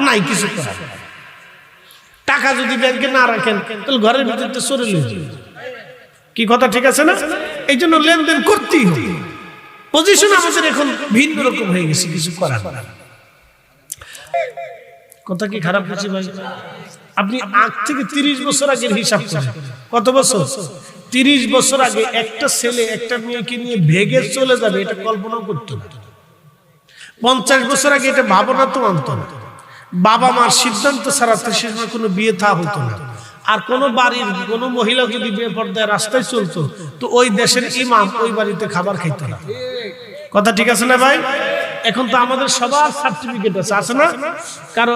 নাই কিছু করার। টাকা যদি ব্যাংকে না রাখেন তাহলে ঘরের ভিতরে চলে যাবে, কি কথা ঠিক আছে না? এই জন্য লেনদেন করতেই হবে। পজিশন আমাদের এখন ভিন্ন রকম হয়ে গেছে, কিছু করার। কথা কি খারাপ হচ্ছে ভাই? আপনি আজ থেকে 30 বছর আগের হিসাব করেন, কত বছর? 30 বছর আগে একটা ছেলে একটা মেয়েকে নিয়ে ভেগে চলে যাবে, এটা কল্পনাও করতো না। 50 বছর আগে এটা ভাবনা তো আনত না। বাবা মার সিদ্ধান্ত ছাড়া তো সে সময় কোনো বিয়ে থা হতো না। আর কোন বাড়ির কোন মহিলা যদি বেপরদায় রাস্তায় চলতো তো ওই দেশের ইমাম ওই বাড়িতে খাবার খাইতো না। কথা ঠিক আছে না ভাই? এখন তো আমাদের সবার সার্টিফিকেট আছে না? কারো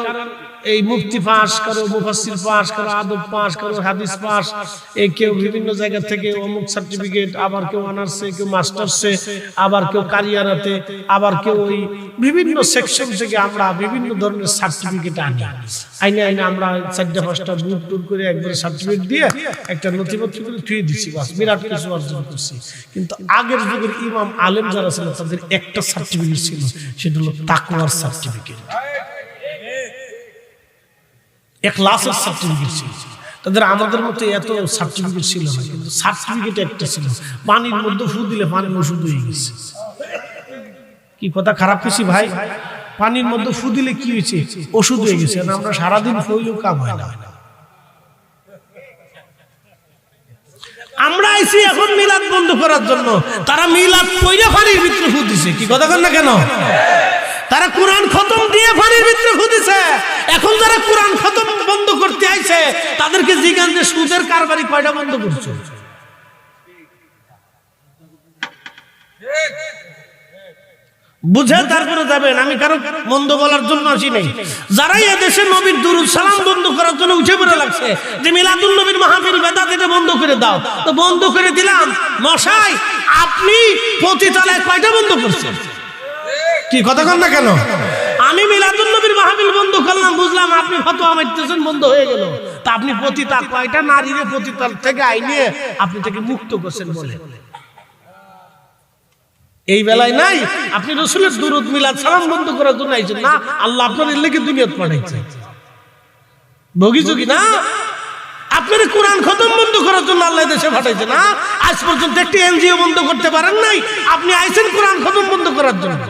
এই মুফতি পাস, কারো মুফাসসির পাস, কারো আদব পাস, কারো হাদিস পাস, এই কেউ বিভিন্ন জায়গা থেকে অমুক সার্টিফিকেট, আবার কেউ অনার্সে, কেউ মাস্টার্সে, আবার কেউ কারিয়ারাতে, আবার কেউ ওই বিভিন্ন সেকশন থেকে আমরা বিভিন্ন ধরনের সার্টিফিকেট আইনে আমরা 4-5টা বুক টুর করে একবার সার্টিফিকেট দিয়ে একটা নথিপত্র করে থুয়ে দিচ্ছি, বাস বিরাট কিছু অর্জন করছি। কিন্তু আগের যুগের ইমাম আলেম যারা ছিল তাদের একটা সার্টিফিকেট ছিল, সেটা হলো তাকওয়ার সার্টিফিকেট, ইখলাসের সার্টিফিকেট ছিল তাদের। আমাদের মতো এত সার্টিফিকেট ছিল না, কিন্তু সার্টিফিকেট একটা ছিল। পানির মধ্যে ফু দিলে পানি ওষুধ হয়ে গেছে। কি কথা খারাপ কিছু ভাই? পানির মধ্যে ফু দিলে কি হয়েছে? ওষুধ হয়ে গেছে। আমরা সারাদিন ফুইলেও কাম হয় না। আমরা আইছি এখন মিলাদ বন্ধ করার জন্য, তারা মিলাদ পয়রা পানির ভিতরে ফু দিছে। কি কথা কন না কেন? তারা কোরআন খতম দিয়ে পানির ভিতরে ফু দিছে। এখন যারা কোরআন খতম বন্ধ করতে আইছে তাদেরকে জিজ্ঞাসা যে সুদের কারবারি কয়টা বন্ধ করছো? বুঝে তারপরে যাবেন। আমি কারো মন্দ বলার জন্য আসি নাই। যারাই এদেশে নবীর দুরূদ সালাম বন্ধ করার জন্য উঠে পড়ে লাগছে যে মিলাদুন নবীর মাহফিল বেদাত এটা বন্ধ করে দাও, তো বন্ধ করে দিলাম। মশাই, আপনি পতিতালয় কয়টা বন্ধ করছেন? কি কথা কন না কেন? আমি মিলাদুন নবীর মাহফিল বন্ধ করলাম, বুঝলাম আপনি ফতোয়া মারতেছেন, বন্ধ হয়ে গেল। তা আপনি পতিতা কয়টা নারীরে পতিতাল থেকে আইনে আপনি থেকে মুক্ত করছেন বলে এই বেলায় নাই? আপনি রাসূলের দুরূদ মিলাদ সালাম বন্ধ করার জন্য আইছেন না? আল্লাহ আপনার লেগে দুনিয়াত পাঠাইছে ভোগীযোগী না? আপনার কোরআন খতম বন্ধ করার জন্য আল্লাহ দেশে পাঠাইছে না? আজ পর্যন্ত একটি এনজিও বন্ধ করতে পারেন নাই। আপনি আইছেন কোরআন খতম বন্ধ করার জন্য,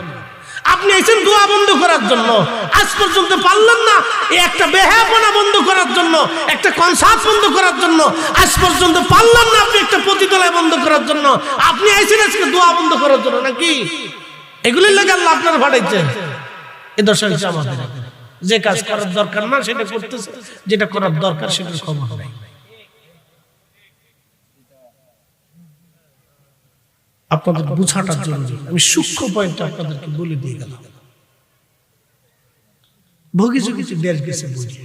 আপনি আইছেন দোয়া বন্ধ করার জন্য, আজ পর্যন্ত পারলেন না। এই একটা বেহায়াপনা বন্ধ করার জন্য, একটা কনসার্ট বন্ধ করার জন্য আজ পর্যন্ত পারলেন না। আপনি একটা পতিতালয় বন্ধ করার জন্য, আপনি আইছেন আজকে দোয়া বন্ধ করার জন্য নাকি? এগুলির লাগে আল্লাহ আপনার পাঠাইছে। এ দশা হচ্ছে আমাদের। যে কাজ করার দরকার না সেটা করতেছে, যেটা করার দরকার সেটার খবর নাই। আপনাদের বুঝাটা জরুরি। আমি সূক্ষ্ম পয়েন্ট আপনাদেরকে বলে দিয়ে গেলাম। ভোগী কিছু দেশ গেছে বুঝি।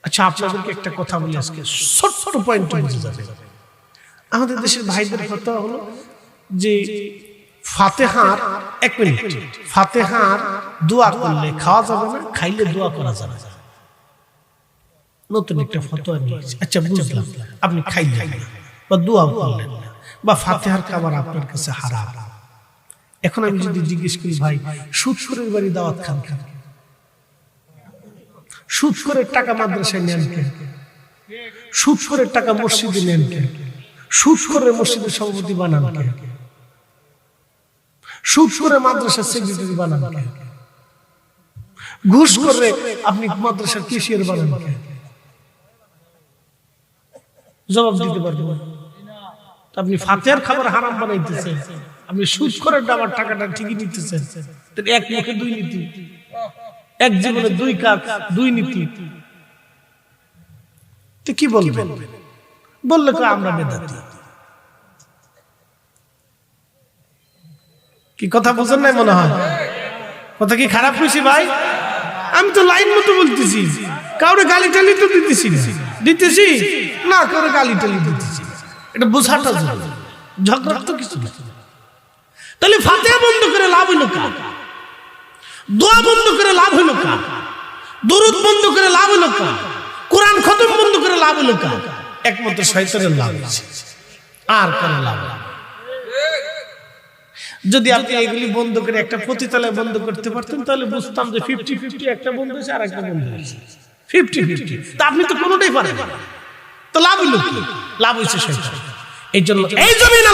আচ্ছা, আপনাদেরকে একটা কথা বলি আজকে, ছোট্ট পয়েন্ট বুঝে যাবে। আমাদের দেশের ভাইদের কথা হলো যে ফাতেহার, এক মিনিট, ফাতেহার দোয়া করলে খাওয়া যাবে না, খাইলে দোয়া করা যাবে না। নতুন একটা ফতোয়া নিয়েছে। আচ্ছা, বুঝলাম, আপনি খাইলেন না বা দোয়া করলেন না বা ফাতেহার খাবার আপনার কাছে হারাম। এখন আমি যদি জিজ্ঞেস করি, ভাই সুদখোরের বাড়ি দাওয়াত খান খান, সুদখোরের টাকা মাদ্রাসায় নেন কেন, সুদখোরের টাকা মসজিদে নেন কেন, সুদখোরের মসজিদের সভাপতি বানান কেন, সুদখোরের মাদ্রাসার সেক্রেটারি বানান কেন, ঘুষ করে আপনি মাদ্রাসার কেশিয়ার বানান কেন? জবাব দিতে পারবো। আপনি ফাতেহার খাবার হারাম বানাইতেছেন, আপনি সুদ করে আমার টাকাটা ঠিকই নিতেছেন। এক মুখে দুই নীতি, এক জীবনে দুই কাজ, দুই নীতি। তো কি বলবেন? বললে তো আমরা বেদাতি। কি কথা বুঝেন নাই মনে হয়? কথা কি খারাপ হয়েছে ভাই? আমি তো লাইন মতো বলতেছি, কাউরে গালি টালি তো দিতেছি না, কাউরে গালি টালি দিতেছি। এটা বোঝাটা ঝগড়া তো কিছু না। তাহলে ফাতিহা বন্ধ করে লাভ হইল কার? দোয়া বন্ধ করে লাভ হইল কার? দুরূদ বন্ধ করে লাভ হইল কার? কোরআন খতম বন্ধ করে লাভ হইল কার? একমাত্র শয়তানের লাভ হচ্ছে, আর কারো লাভ না। যদি আপনি এগুলি বন্ধ করে একটা পতিতালয় বন্ধ করতে পারতেন তাহলে বুঝতাম যে 50-50 একটা বন্ধ হয়েছে আর একটা বন্ধ হয়েছে 50-50। তা আপনি তো কোনোটাই পারেন না, তো লাভ হইল কি? লাভ হয়েছে শয়তান। এই জন্য এই জমিন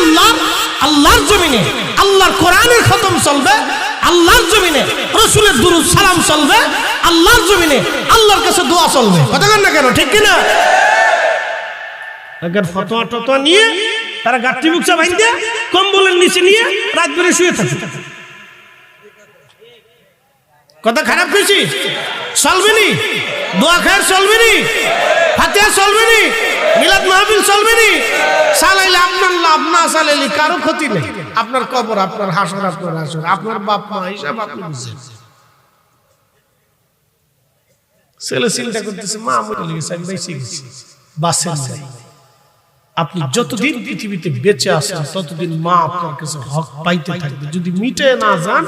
আল্লাহর জমিনে আল্লাহর কোরআনের খতম চলবে, আল্লাহর জমিনে রাসূলের দুরূদ সালাম চলবে, আল্লাহর জমিনে আল্লাহর কাছে দোয়া চলবে। কথা বলেন না কেন? ঠিক কি না? আগে ফতোয়া টতোয়া নিয়ে তারা গাঠি মুখা বাইন্ধে কম্বলের নিচে নিয়ে রাত ভরে শুয়ে থাকে। কথা খারাপ কইছি? চলবে নি? দোয়া খায়ের চলবে নি? ফাতিহা চলবে নি? মিলাদ মাহফিল চলবে নি? চালাইলে আপনার লাভ, না চালাইলে কারো ক্ষতি নেই। আপনার কবর, আপনার হাসর, আপনার হাসর, আপনার বাপ মা হিসাব আপনি বুঝেন। ছেলে চিন্তা করতেছে, মা মরে গেছে, আমি বেঁচে গেছি, বাঁচেন নাই। আপনি যতদিন পৃথিবীতে বেঁচে আছেন ততদিন মা আপনার কাছে হক পাইতে থাকবে। যদি মিটে না যান,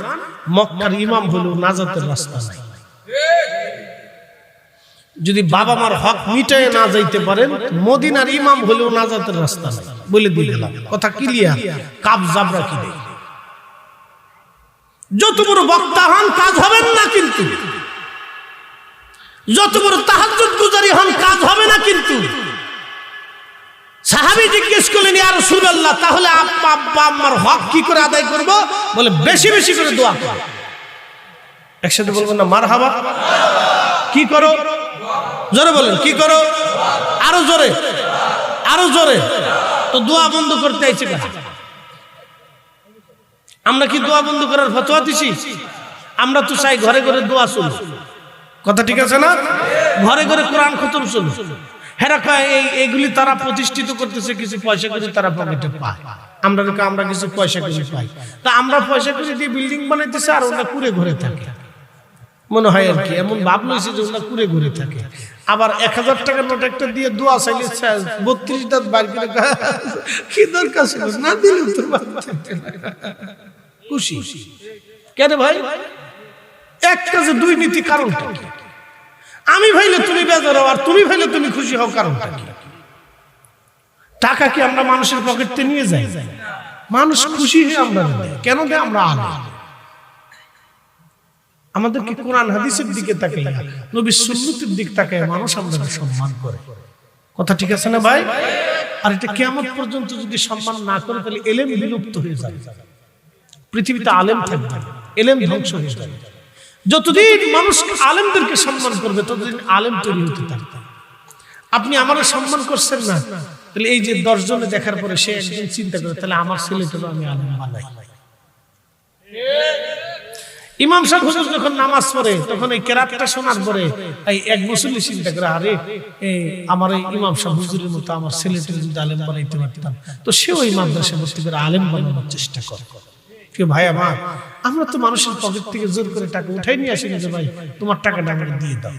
মক্কার ইমাম হলেও নাজাতের রাস্তা নাই। যদি বাবা মার হক মিটায় না যাইতে পারেন, মদিনার ইমাম হলেও নাজাতের রাস্তা নাই। বলে দিয়ে গেলাম, কথা ক্লিয়ার। কাব জাবরা কি নেই। যত বড় বক্তা হন কাজ হবেন না, কিন্তু যত বড় তাহাজ্জুদ গুজারি হন কাজ হবে না। কিন্তু সাহাবী জিজ্ঞেস করলেন, ইয়া রাসূলুল্লাহ, তাহলে আব্বা আম্মার হক কি করে আদায় করব? বলে বেশি বেশি করে দোয়া করো। একসাথে বলবেন না মারহাবা? কি করো? জোরে বলেন, কি করো? আরো জোরে, আরো জোরে। তো দোয়া বন্ধ করতে আইছে কেন? আমরা কি দোয়া বন্ধ করার ফতোয়া দিছি? আমরা তো চাই ঘরে ঘরে দোয়া চলুক। কথা ঠিক আছে না? ঘরে ঘরে কোরআন খতম চলুক। হেরা কয় এইগুলি তারা প্রতিষ্ঠিত করতেছে, কিছু পয়সা করে তারা পকেটে পায়। আমরা কিছু পয়সা করে পাই। তা আমরা পয়সা করে দিয়ে বিল্ডিং বানাইতেছি, আর ওরা কুড়ে ঘরে থাকে। মনে হয় আর কি এমন ভাব লইছে যে ওরা কুড়ে ঘরে থাকে। আবার 1000 টাকার নোট একটা দিয়ে দোয়া চাইলে 32 দাঁত বার করে কি দরকার ছিল, না দিলে তো খুশি কেন ভাই? এক কাজে দুই নীতি, কারণটা কি? আমি ভাইলে তুমি বেজার হও, আর তুমি ভাইলে তুমি খুশি হও, কারণটা কি? টাকা কি আমরা মানুষের পকেটে নিয়ে যাই? মানুষ খুশি হয়ে আমরা দেয়। কেন দেয়? আমরা আলেম। আমাদেরকে কোরআন হাদিসের দিকে তাকাইয়া, নবীর সুন্নতের দিকে তাকাইয়া মানুষ আমাদের সম্মান করে। কথা ঠিক আছে না ভাই? আর এটা কিয়ামত পর্যন্ত যদি সম্মান না করে, তাহলে এলেম বিলুপ্ত হয়ে যাবে। পৃথিবীতে আলেম থাকবে না, এলেম ধ্বংস হয়ে যাবে। যতদিন মানুষ আলেমদেরকে সম্মান করবে, ততদিন আলেম তৈরি হতে থাকবে। আপনি আমারও সম্মান করছেন না, তাহলে এই যে 10 জনে দেখার পরে সে একদিন চিন্তা করে, তাহলে আমার ছেলেটারও আমি আলেম বানাই। ইমাম সাহেব হুজুর যখন নামাজ পড়ে, তখন এই কেরাতটা শোনার পরে এই এক মুসল্লি চিন্তা করে, আরে আমার এই ইমাম সাহেব হুজুরের মতো আমার ছেলেটার যদি আলেম বানাইতে পারতাম, তো সেও এই মাদ্রাসায় ভর্তি করে আলেম বানানোর চেষ্টা করে। ভাই আমার, আমরা তো মানুষের পকেট থেকে জোর করে টাকা উঠাই নিয়ে আসি না যে ভাই তোমার টাকাটা আমাকে দিয়ে দাও।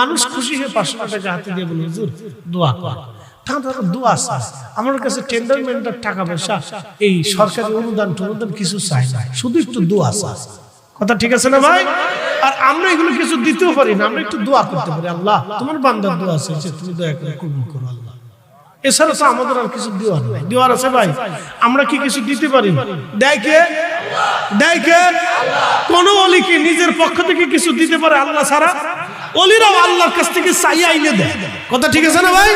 মানুষ খুশি হয়ে 500 টাকা হাতে দিয়ে বলে, হুজুর দোয়া কর। দোয়া চায় আমার কাছে, টেন্ডার মেন্ডার টাকা পয়সা, এই সরকারি অনুদান কিছু চাই না, শুধু একটু দোয়া চায়। কথা ঠিক আছে না ভাই? আর আমরা এগুলো কিছু দিতেও পারি না, আমরা একটু দোয়া করতে পারি, আল্লাহ তোমার বান্দার দোয়া আছে, তুমি দয়া করে কবুল করো আল্লাহ। এছাড়া তো আমাদের আর কিছু দেওয়ার নাই। দেওয়ার আছে ভাই? আমরা কি কিছু দিতে পারি? দেয় কে? দেয় কে? কোন ওলি কি নিজের পক্ষ থেকে কিছু দিতে পারে আল্লাহ ছাড়া? ওলিরাও আল্লাহর কাছ থেকে চাইয়া আইনে দেয়। কথা ঠিক আছে না ভাই?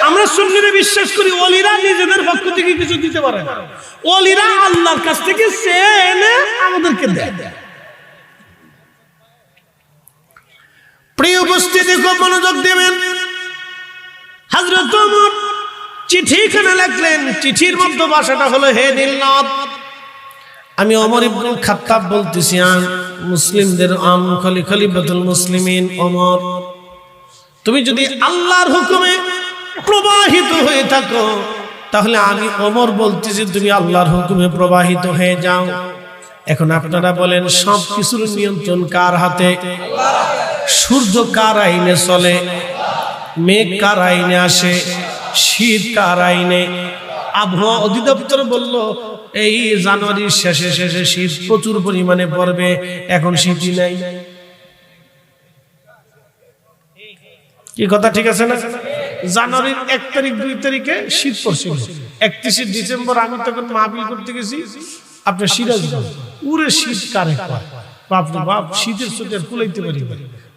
আমরা সুন্নিরে বিশ্বাস করি ওলিরা নিজেদের পক্ষ থেকে কিছু দিতে পারে না, ওলিরা আল্লাহর কাছ থেকে চেয়ে এনে আমাদেরকে দেয়। প্রিয় উপস্থিতি, খুব মনোযোগ দিবেন। হযরত ওমর চিঠিখানা লিখলেন। চিঠির মধ্যে ভাষাটা হলো, হে নীলনদ, আমি ওমর ইবনুল খাত্তাব বলতেছি, মুসলিমদের খলিফাতুল মুসলিমিন ওমর, তুমি যদি আল্লাহর হুকুমে প্রবাহিত হয়ে থাকো, তাহলে আমি ওমর বলতেছি তুমি আল্লাহর হুকুমে প্রবাহিত হয়ে যাও। এখন আপনারা বলেন, সব কিছুর নিয়ন্ত্রণ কার হাতে? সূর্য কার আইনে চলে? মেঘ কার আইনে আসে? শীত কার আইনে? আবহাওয়া অধিদপ্তর বলল এই জানুয়ারির শেষে শীত প্রচুর পরিমাণে পড়বে, এখন শীতই নাই। কি কথা ঠিক আছে না? জানুয়ারির 1 তারিখ 2 তারিখে শীত পড়ছিল। 31 ডিসেম্বর আমি তখন মাহফিল করতে গেছি আপনার সিরাজগঞ্জ, পুরো শীত কারে কয়, বাপ রে বাপ, শীতের চোটে কুলাইতে পারি।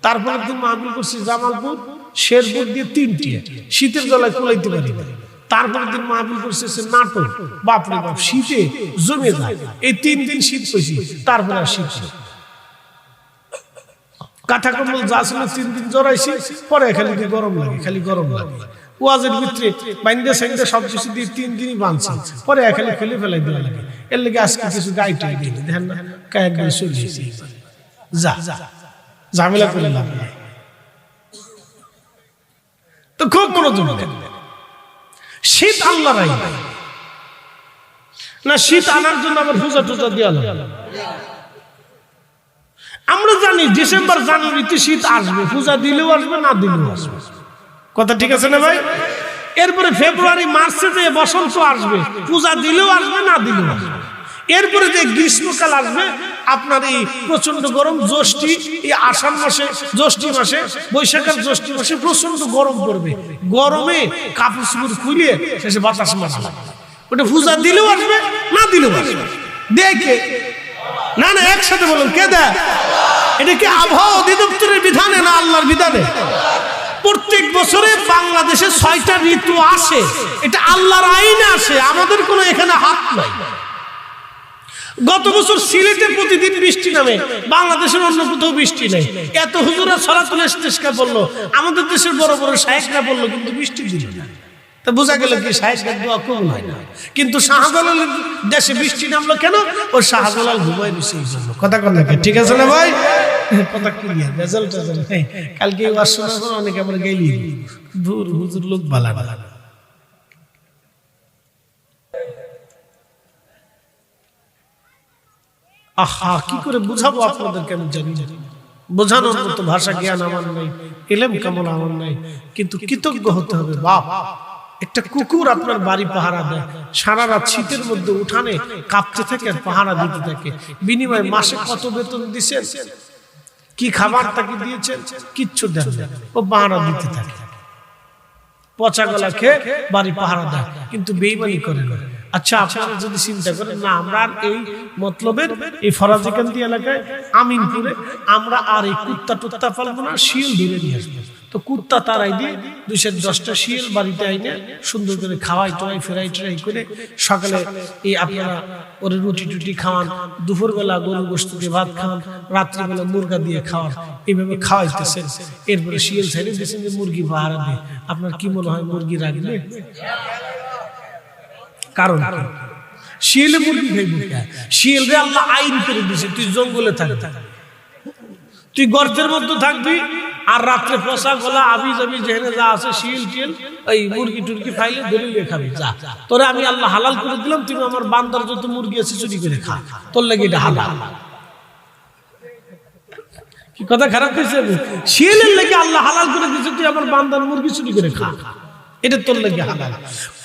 তারপরে দিন মাহফিল করছি জামালপুর, শেরপুর দিয়ে 3টি, শীতের জ্বালায় কুলাইতে পারি। তারপরে দিন মাহফিল করছে নাটক, বাপ রে বাপ, শীতে জমে যায়। এই 3 দিন শীত পেয়েছি, তারপরে আর শীত। কাঁথা কম্বল যা ছিল 3 দিন জড়াইছি, পরে খালি গরম লাগে, খালি গরম লাগে। ওয়াজের ভিতরে বাইন্দে সাইন্দে সব কিছু দিয়ে 3 দিনই বাঁধছি, পরে খালি খুলে ফেলাই দেওয়া লাগে। এর লেগে আজকে কিছু গাইটাই দিই, দেখেন না কায়ের গায়ে চলিয়েছি। যা ঝামেলা করে লাভ নাই। তো খুব মনোযোগ দেন। শীত আল্লাহর আইন না, শীত আনার জন্য আবার পূজা টুজা দেওয়া লাগে। আমরা জানি ডিসেম্বর জানুয়ারিতে শীত আসবে, পূজা দিলেও আসবে না দিলেও আসবে, কথা ঠিক আছে না ভাই? এরপরে ফেব্রুয়ারি মার্চে যে বসন্ত আসবে, পূজা দিলেও আসবে না দিলেও আসবে। এরপরে যে গ্রীষ্মকাল আসবে, আপনার এই প্রচন্ড গরম, জ্যৈষ্ঠী এই আষাঢ় মাসে, জ্যৈষ্ঠী মাসে, বৈশাখের জ্যৈষ্ঠী মাসে প্রচন্ড গরম পড়বে। গরমে কাপড় চোপড় খুলে শেষে বাতাস মারবে। ওটা পূজা দিলেও আসবে না দিলেও আসবে। দেখে না না একসাথে বলুন, কে দেয়? এটা কি আবহাওয়া অধিদপ্তরের বিধানে না আল্লাহর বিধানে? প্রত্যেক বছরে বাংলাদেশে 6টা ঋতু আসে, এটা আল্লাহর আইনে আসে, আমাদের কোনো এখানে হাত নাই। গত বছর সিলেটে প্রতিদিন বৃষ্টি নামে, বাংলাদেশের অন্য কোথাও বৃষ্টি নেই। এত হুজুরা সলাতুল ইস্তিসকা বললো, আমাদের দেশের বড় বড় শায়েখরা বললো, কিন্তু বৃষ্টি দিল না। তা বোঝা গেল কি শায়েখদের দোয়া কবুল হয় না। কিন্তু শাহজালালের দেশে বৃষ্টি নামলো কেন? ও শাহজালাল ঘুমায় বসে এই জন্য। কথা কন নাকি? ঠিক আছে না ভাই? কথা ক্লিয়ার। রেজাল্ট কালকে ওয়াজ শোনার পর অনেকে আমরা গেলি দূর হুজুর লোক ভালো ভালো। আহা, কি করে বুঝাবো আপনাদেরকে আমি জানি না। বোঝানোর মতো ভাষা জ্ঞান আমার নাই, এলেম কেমন আমার নাই। কিন্তু কৃতজ্ঞ হতে হবে। বাপ, একটা কুকুর আপনার বাড়ি পাহারা দেয়, সারা রাত শীতের মধ্যে উঠানে কাঁপতে থাকে আর পাহারা দিতে থাকে। বিনিময়ে মাসে কত বেতন দিচ্ছেন, কি খাবার তাকে দিয়েছেন, কিচ্ছু দেন না, ও পাহারা দিতে থাকে। পচা গলা খেয়ে বাড়ি পাহারা দেয়, কিন্তু বেইমানি করে না। আচ্ছা, আপনারা যদি চিন্তা করেন না, আমরা আর এই মতলবের এই ফরাজিকান্দি এলাকায় আমিনপুরে আমরা আর এই কুত্তা টুত্তা পালবো না, শিয়াল ধরে নিয়ে আসবো। তো কুত্তা তারাই দিয়ে 210টা শিয়াল বাড়িতে আইনে সুন্দর করে খাওয়াই টোয়াই ফেরাই ট্রাই করে সকালে এই আপনারা ওরে রুটি টুটি খাওয়ান, দুপুরবেলা গরু গোশত দিয়ে ভাত খাওয়ান, রাত্রিবেলা মুরগা দিয়ে খাওয়ান, এইভাবে খাওয়াইতেছেন। এরপরে শিয়াল ছেড়ে দিয়েছেন যে মুরগি পাহারা দিয়ে। আপনার কি মনে হয় মুরগি রাখবে? কারণ শিয়ালে মুরগি খাইবে, শিয়ালরে আল্লাহ আইন করে দিয়েছে তুই জঙ্গলে থাকবি, তুই গর্তের মধ্যে থাকবি, আর রাত্রে পচা গলা আবি যাবি যেখানে যা আছে শিয়াল টিয়াল ওই মুরগি টুরগি খাইলে দলিলে খাবি। যা, তোরে আমি আল্লাহ হালাল করে দিলাম, তুমি আমার বান্দার যত মুরগি আছে চুরি করে খা, তোর লাগে এটা হালাল। কি কথা খারাপ হয়েছে? শিয়ালের লেগে আল্লাহ হালাল করে দিয়েছে, তুই আমার বান্দার মুরগি চুরি করে খা, এটা তোর লাগে হালাল।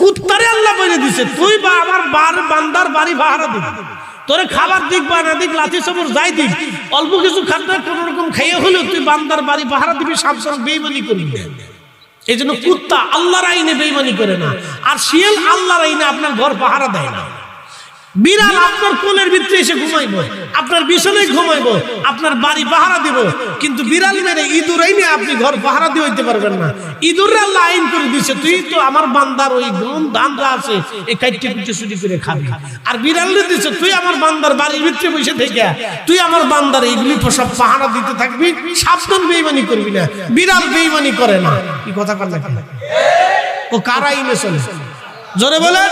কুত্তারে আল্লাহ বলে দিছে তুই বা আমার বান্দার বাড়ি পাহারা দিবি, তোরে খাবার দিক বা না দিক, লাঠি চাবর যাই দিক, অল্প কিছু খাদ্য কোন রকম খাইয়ে হলেও তুই বান্দার বাড়ি পাহারা দিবি, সাবধান বেইমানি করবি। এই জন্য কুত্তা আল্লাহর আইনে বেইমানি করে না, আর শিয়াল আল্লাহর আইনে আপনার ঘর পাহারা দেয় না। বিড়াল আপনার কোলের ভিতরে এসে ঘুমাইব, আপনার বিছানায় ঘুমাইব, আপনার বাড়ি পাহারা দিব, কিন্তু বিড়াল মেরে ইঁদুর আইনে আপনি ঘর পাহারা দিয়ে হইতে পারবেন না। ইঁদুর আল্লাহ আইন করে দিচ্ছে তুই তো আমার বান্দার ওই গম ধান যা আছে এই কাইটে কুটে চুরি করে খাবি, আর বিড়ালে দিচ্ছে তুই আমার বান্দার বাড়ির ভিতরে বসে থেকে তুই আমার বান্দার এইগুলি সব পাহারা দিতে থাকবি, সাবধান বেইমানি করবি না। বিড়াল বেইমানি করে না। কি কথা কর নাকি? ও কার আইনে চলে? জোরে বলে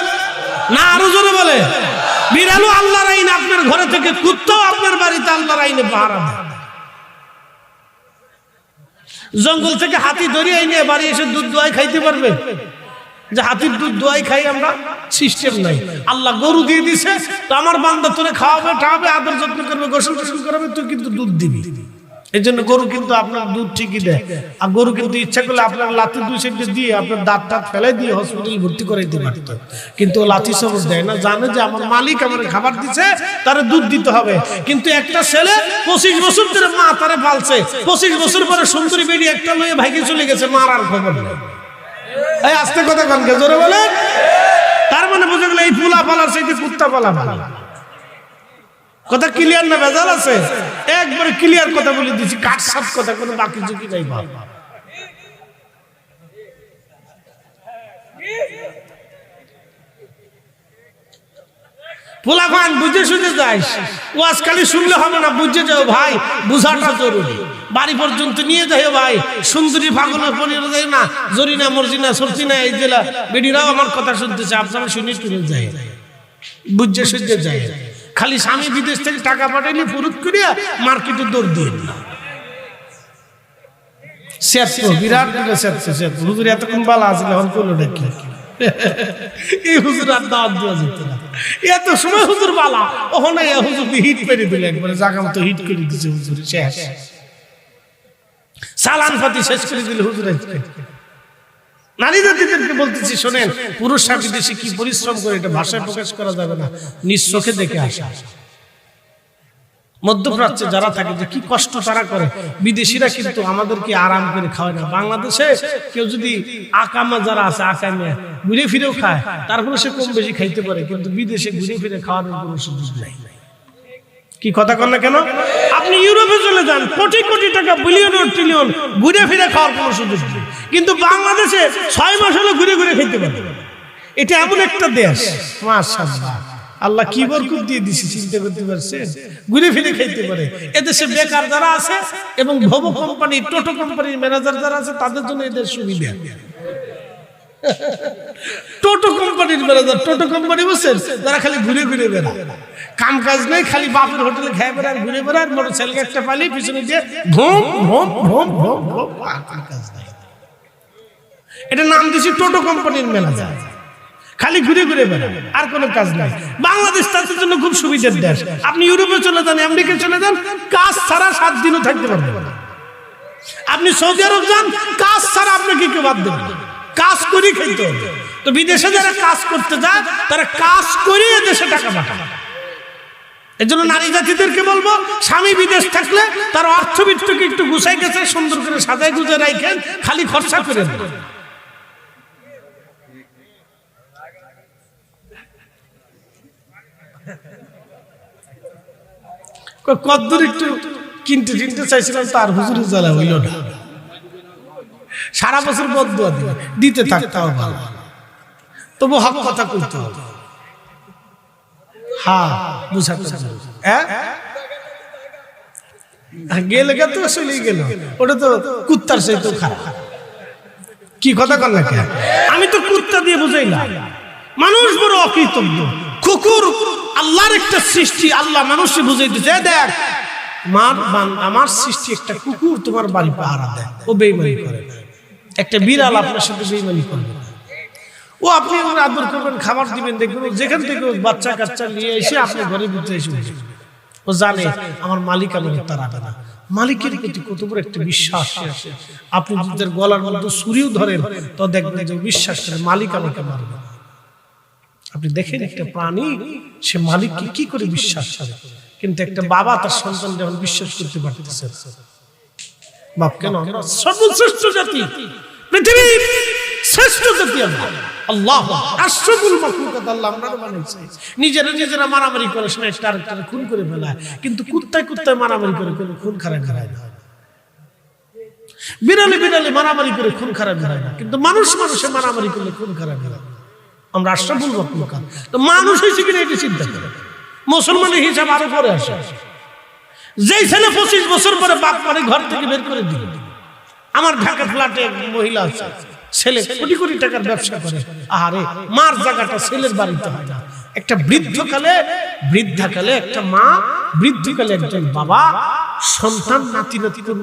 না, আরো জোরে বলে। বিড়ালও আল্লাহর আইন আপনার ঘরে থেকে, কুত্তাও আপনার বাড়িতে আল্লাহর আইনে পাহারা দেয়। জঙ্গল থেকে হাতি ধরে আইনে বাড়ি এসে দুধ দোয়াই খাইতে পারবে? যে হাতির দুধ দোয়াই খাই আমরা, সিস্টেম নাই। আল্লাহ গরু দিয়ে দিছে, তো আমার বান্দা তোরে খাওয়াবে, টাওয়াবে, আদর যত্ন করবে, গোসল টোসল করবে, তুই কিন্তু দুধ দিবি। এই জন্য গরু কিন্তু আপনার দুধ ঠিকই দেয়, আর গরু কিন্তু ইচ্ছা করলে আপনার লাথি 2 সাইডে দিয়ে আপনার দাঁত টাত ফেলে দিয়ে হসপিটাল ভর্তি করাইতে পারতো, কিন্তু লাথি সবর দেয় না। জানে যে আমার মালিক আমার খাবার দিচ্ছে, তারে দুধ দিতে হবে। কিন্তু একটা ছেলে 25 বছর ধরে মা তারে পালছে, 25 বছর পরে সুন্দরী বেড়ি একটা লয়ে ভাইকে চলে গেছে, মার আর খবর নেই। এই আস্তে কথা কানকে জোরে বলে। তার মানে বুঝে গেল এই ফুলা পালার সাথে কুত্তা পালা ভালো। কথা ক্লিয়ার না ভেজাল আছে? একবারে ক্লিয়ার কথা বলে দিচ্ছি, কাট সাপ কথা, কোনো বাকি ঝুঁকি নাই। পোলাপান বুঝে শুনে যাইস, ওয়াজ খালি শুনলে হবে না, বুঝে যাও ভাই, বুঝাটা জরুরি। বাড়ি পর্যন্ত নিয়ে যাও ভাই, সুন্দরী ফাগুনে পরিয়ে যায় না, জরিনা মর্জিনা সরচিনা এই জেলা বেডিরাও আমার কথা শুনতেছে, আপনারা শুনে টুনে যায়, বুঝে শুনতে যায়। খালি স্বামী বিদেশ থেকে টাকা পাঠাইলে ফুরুত করিয়া মার্কেটে দৌড় দিয়ে না বিরাট হুজুর এতক্ষণ বালা আছে এখন করলো নাকি এই হুজুর আর দাওয়াত দেওয়া যেত না এত সময় হুজুর বালা ওখানে হুজুর হিট করে দিলে একবারে জায়গা মতো হিট করে দিচ্ছে হুজুর শেষ সালান ফাতি শেষ করে দিলে হুজুর নারী জাতিদেরকে বলতেছি শোনেন পুরুষরা বিদেশে কি পরিশ্রম করে এটা ভাষায় প্রকাশ করা যাবে না নিজ চোখে দেখে আসা মধ্যপ্রাচ্যে যারা থাকে যে কি কষ্ট তারা করে বিদেশিরা কিন্তু আমাদেরকে আরাম করে খাওয়ায় না বাংলাদেশে কেউ যদি আকামা যারা আছে আকামে ঘুরে ফিরেও খায় তারপরে সে কম বেশি খাইতে পারে কিন্তু বিদেশে ঘুরে ফিরে খাওয়ানোর কোনো সুযোগ নাই কি কথা কন না কেন আপনি ইউরোপে চলে যান কোটি কোটি টাকা বিলিয়ন ট্রিলিয়ন ঘুরে ফিরে খাওয়ার কোনো সুযোগ নেই কিন্তু বাংলাদেশে 6 মাস হলো ঘুরে ঘুরে খেতে পারে এটা এমন একটা দেশ মাশাআল্লাহ আল্লাহ কি বরকত দিয়ে দিয়েছে চিন্তা করতে পারছেন ঘুরে ফিরে খেতে পারে এদেশে বেকার যারা আছে এবং ভবো কোম্পানি টোটো কোম্পানির ম্যানেজার যারা আছে তাদের জন্য এদের সুবিধা টোটো কোম্পানির ম্যানেজার টোটো কোম্পানি বসেন তারা খালি ঘুরে ঘুরে বেড়ায় কাম কাজ নেই খালি বাপের হোটেলে খেয়ে বেড়ায় ঘুরে বেড়ায় মোটরসাইকেল একটা পালি পিছনে দিয়ে vom vom vom vom vom কাজ নাই এটা নাম দিছি টোটো কোম্পানির ম্যানেজার খালি ঘুরে ঘুরে বেড়ায় আর কোনো কাজ নাই বাংলাদেশ তাদের জন্য খুব সুবিধার দেশ আপনি ইউরোপে চলে যান আমেরিকায় চলে যান কাজ ছাড়া 7 দিনও থাকতে পারবেন আপনি সৌদি আরব যান কাজ ছাড়া আপনাকে কেউ বাদ দেবে না কাজ করে খেতে হবে তো বিদেশে যারা কাজ করতে যায় তারা কাজ করে দেশে টাকা পাঠায় এজন্য নারী জাতিদেরকে বলবো স্বামী বিদেশ থাকলে তার অর্থবিত্তকে একটু গুছাই গেছে সুন্দর করে সাজায় গুজায় রাখেন খালি খরচা করে দেন কদ্দুর একটু কিনতে চাইছিলাম তার হুজুরের জ্বালা হইল না সারা বছর বদদুয়া দিতে থাকতেও ভালো তবু হক কথা কইতে হবে হ্যাঁ বুঝাতে গেলে তো চলে গেল ওটা তো কুত্তার চাইতেও খারাপ কি কথা কর না আমি তো কুত্তা দিয়ে বুঝাইলাম মানুষ বড় অকৃতজ্ঞ কুকুর আল্লাহর একটা সৃষ্টি আল্লাহ মানুষকে বুঝাই দিচ্ছে দেখ আমার সৃষ্টি একটা কুকুর তোমার বাড়ি পাহারা দেয় ও বেঈমানি করে একটা বিড়াল আপনার সাথে বেঈমানি করবে ও আপনি ওর আদর করবেন খাবার দিবেন দেখবেন যেখান থেকে বাচ্চা কাচ্চা নিয়ে এসে আপনি ঘরের ভিতরে এসে ও জানে আমার মালিক আমাকে তাড়াবে না মালিকের প্রতি কত বড় একটা বিশ্বাস আছে আপনি যদি গলার মধ্যে ছুরিও ধরেন তো দেখবেন যে বিশ্বাস করে মালিক আমাকে মারবে আপনি দেখেন একটা প্রাণী সে মালিককে কি করে বিশ্বাস করে কিন্তু একটা বাবা তার সন্তান যখন বিশ্বাস করতে পারতেছে বাপ কেন আমরা সর্বশ্রেষ্ঠ জাতি পৃথিবীর শ্রেষ্ঠ জাতি আল্লাহ আশরাফুল মাখলুকাত আল্লাহ আমরা বানাইছে নিজেরা মারামারি করে সময় একটা আরেকটাকে খুন করে ফেলায় কিন্তু কুত্তায় মারামারি করে কোনো খুন খারাপ হয় না বিড়ালে মারামারি করে খুন খারাপ হয় না কিন্তু মানুষে মারামারি করলে খুন খারাপ হয় আমরা আশরাফুল মাখলুকাত তো মানুষ হইছে কিনা এটা চিন্তা করে মুসলমানের হিসাব আরো পরে আসে যেই ছেলে 25 বছর পরে বাপ মারে ঘর থেকে বের করে দিল আমার ঢাকা ফ্ল্যাটে এক মহিলা আছে ছেলে কোটি কোটি টাকার ব্যবসা করে আরে মার জায়গাটা ছেলের বাড়িতে হয় না একটা বৃদ্ধাকালে একটা মা বৃদ্ধকালে একজন বাবা সন্তান নাতি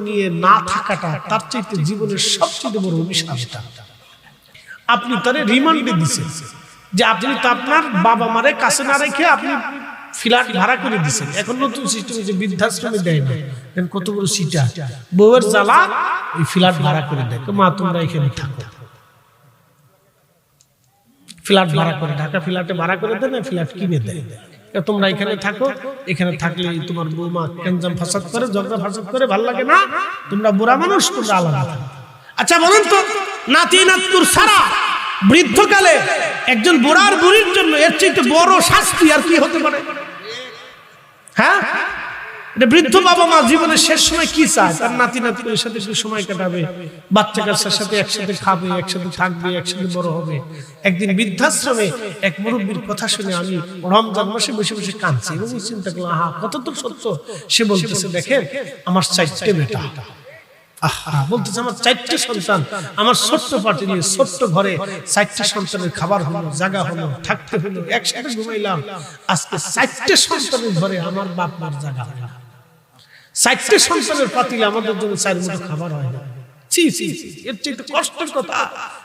নিয়ে না থাকাটা তার চাইতে জীবনের সবচেয়ে বড় অভিশাপ আপনি তারে রিমান্ডে দিছেন যে আপনি তো আপনার বাবা মারে কাছে না রেখে আপনি ফ্ল্যাট ভাড়া করে দিচ্ছেন এখন নতুন সিস্টেম যে বৃদ্ধাশ্রমে দেয় না কত বড় সিটা বউয়ের জ্বালা ওই ফ্ল্যাট ভাড়া করে দেয় মা তোমরা এখানে থাকো ফ্ল্যাট ভাড়া করে ঢাকা ফ্ল্যাটে ভাড়া করে দেয় না ফ্ল্যাট কিনে দেয় তোমরা এখানে থাকো এখানে থাকলে তোমার বৌমা কেঞ্জাম ফাসাদ করে ঝগড়া ফাসাদ করে ভালো লাগে না তোমরা বুড়া মানুষ তোমরা আলাদা থাকো আচ্ছা বলুন তো নাতি নাতকুর সারা বৃদ্ধকালে একজন বুড়ার বুড়ির জন্য এর চাইতে বড় শাস্তি আর কি হতে পারে হ্যাঁ এটা বৃদ্ধ বাবা মা জীবনের শেষ সময় কি চায় তার নাতি নাতকুর সাথে সময় কাটাবে বাচ্চা কাচ্চার সাথে একসাথে খাবে একসাথে থাকবে একসাথে বড় হবে একদিন বৃদ্ধাশ্রমে এক মুরব্বীর কথা শুনে আমি রমজান মাসে বসে বসে কাঁদছি এবং চিন্তা করলাম কত তো সত্য সে বলতেছে দেখেন আমার 4টে বেটা আহা, বলতেছে আমার 4টে সন্তান, আমার ছোট্ট পার্টি নিয়ে ছোট্ট ঘরে 4টে সন্তানের খাবার হলো, জায়গা হলো, থাকতে হলো, একসাথে ঘুমাইলাম। আজকে 4টে সন্তানের ঘরে আমার বাপ মার জায়গা হয় না, 4টে সন্তানের পাতিলে আমাদের জন্য 4 মুঠো খাবার হয় না। ছি ছি ছি, এর চেয়ে কষ্টের কথা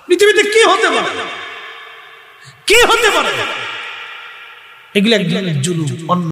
পৃথিবীতে কি হতে পারে, কি হতে পারে? এগুলো এক ধরনের জুলুম।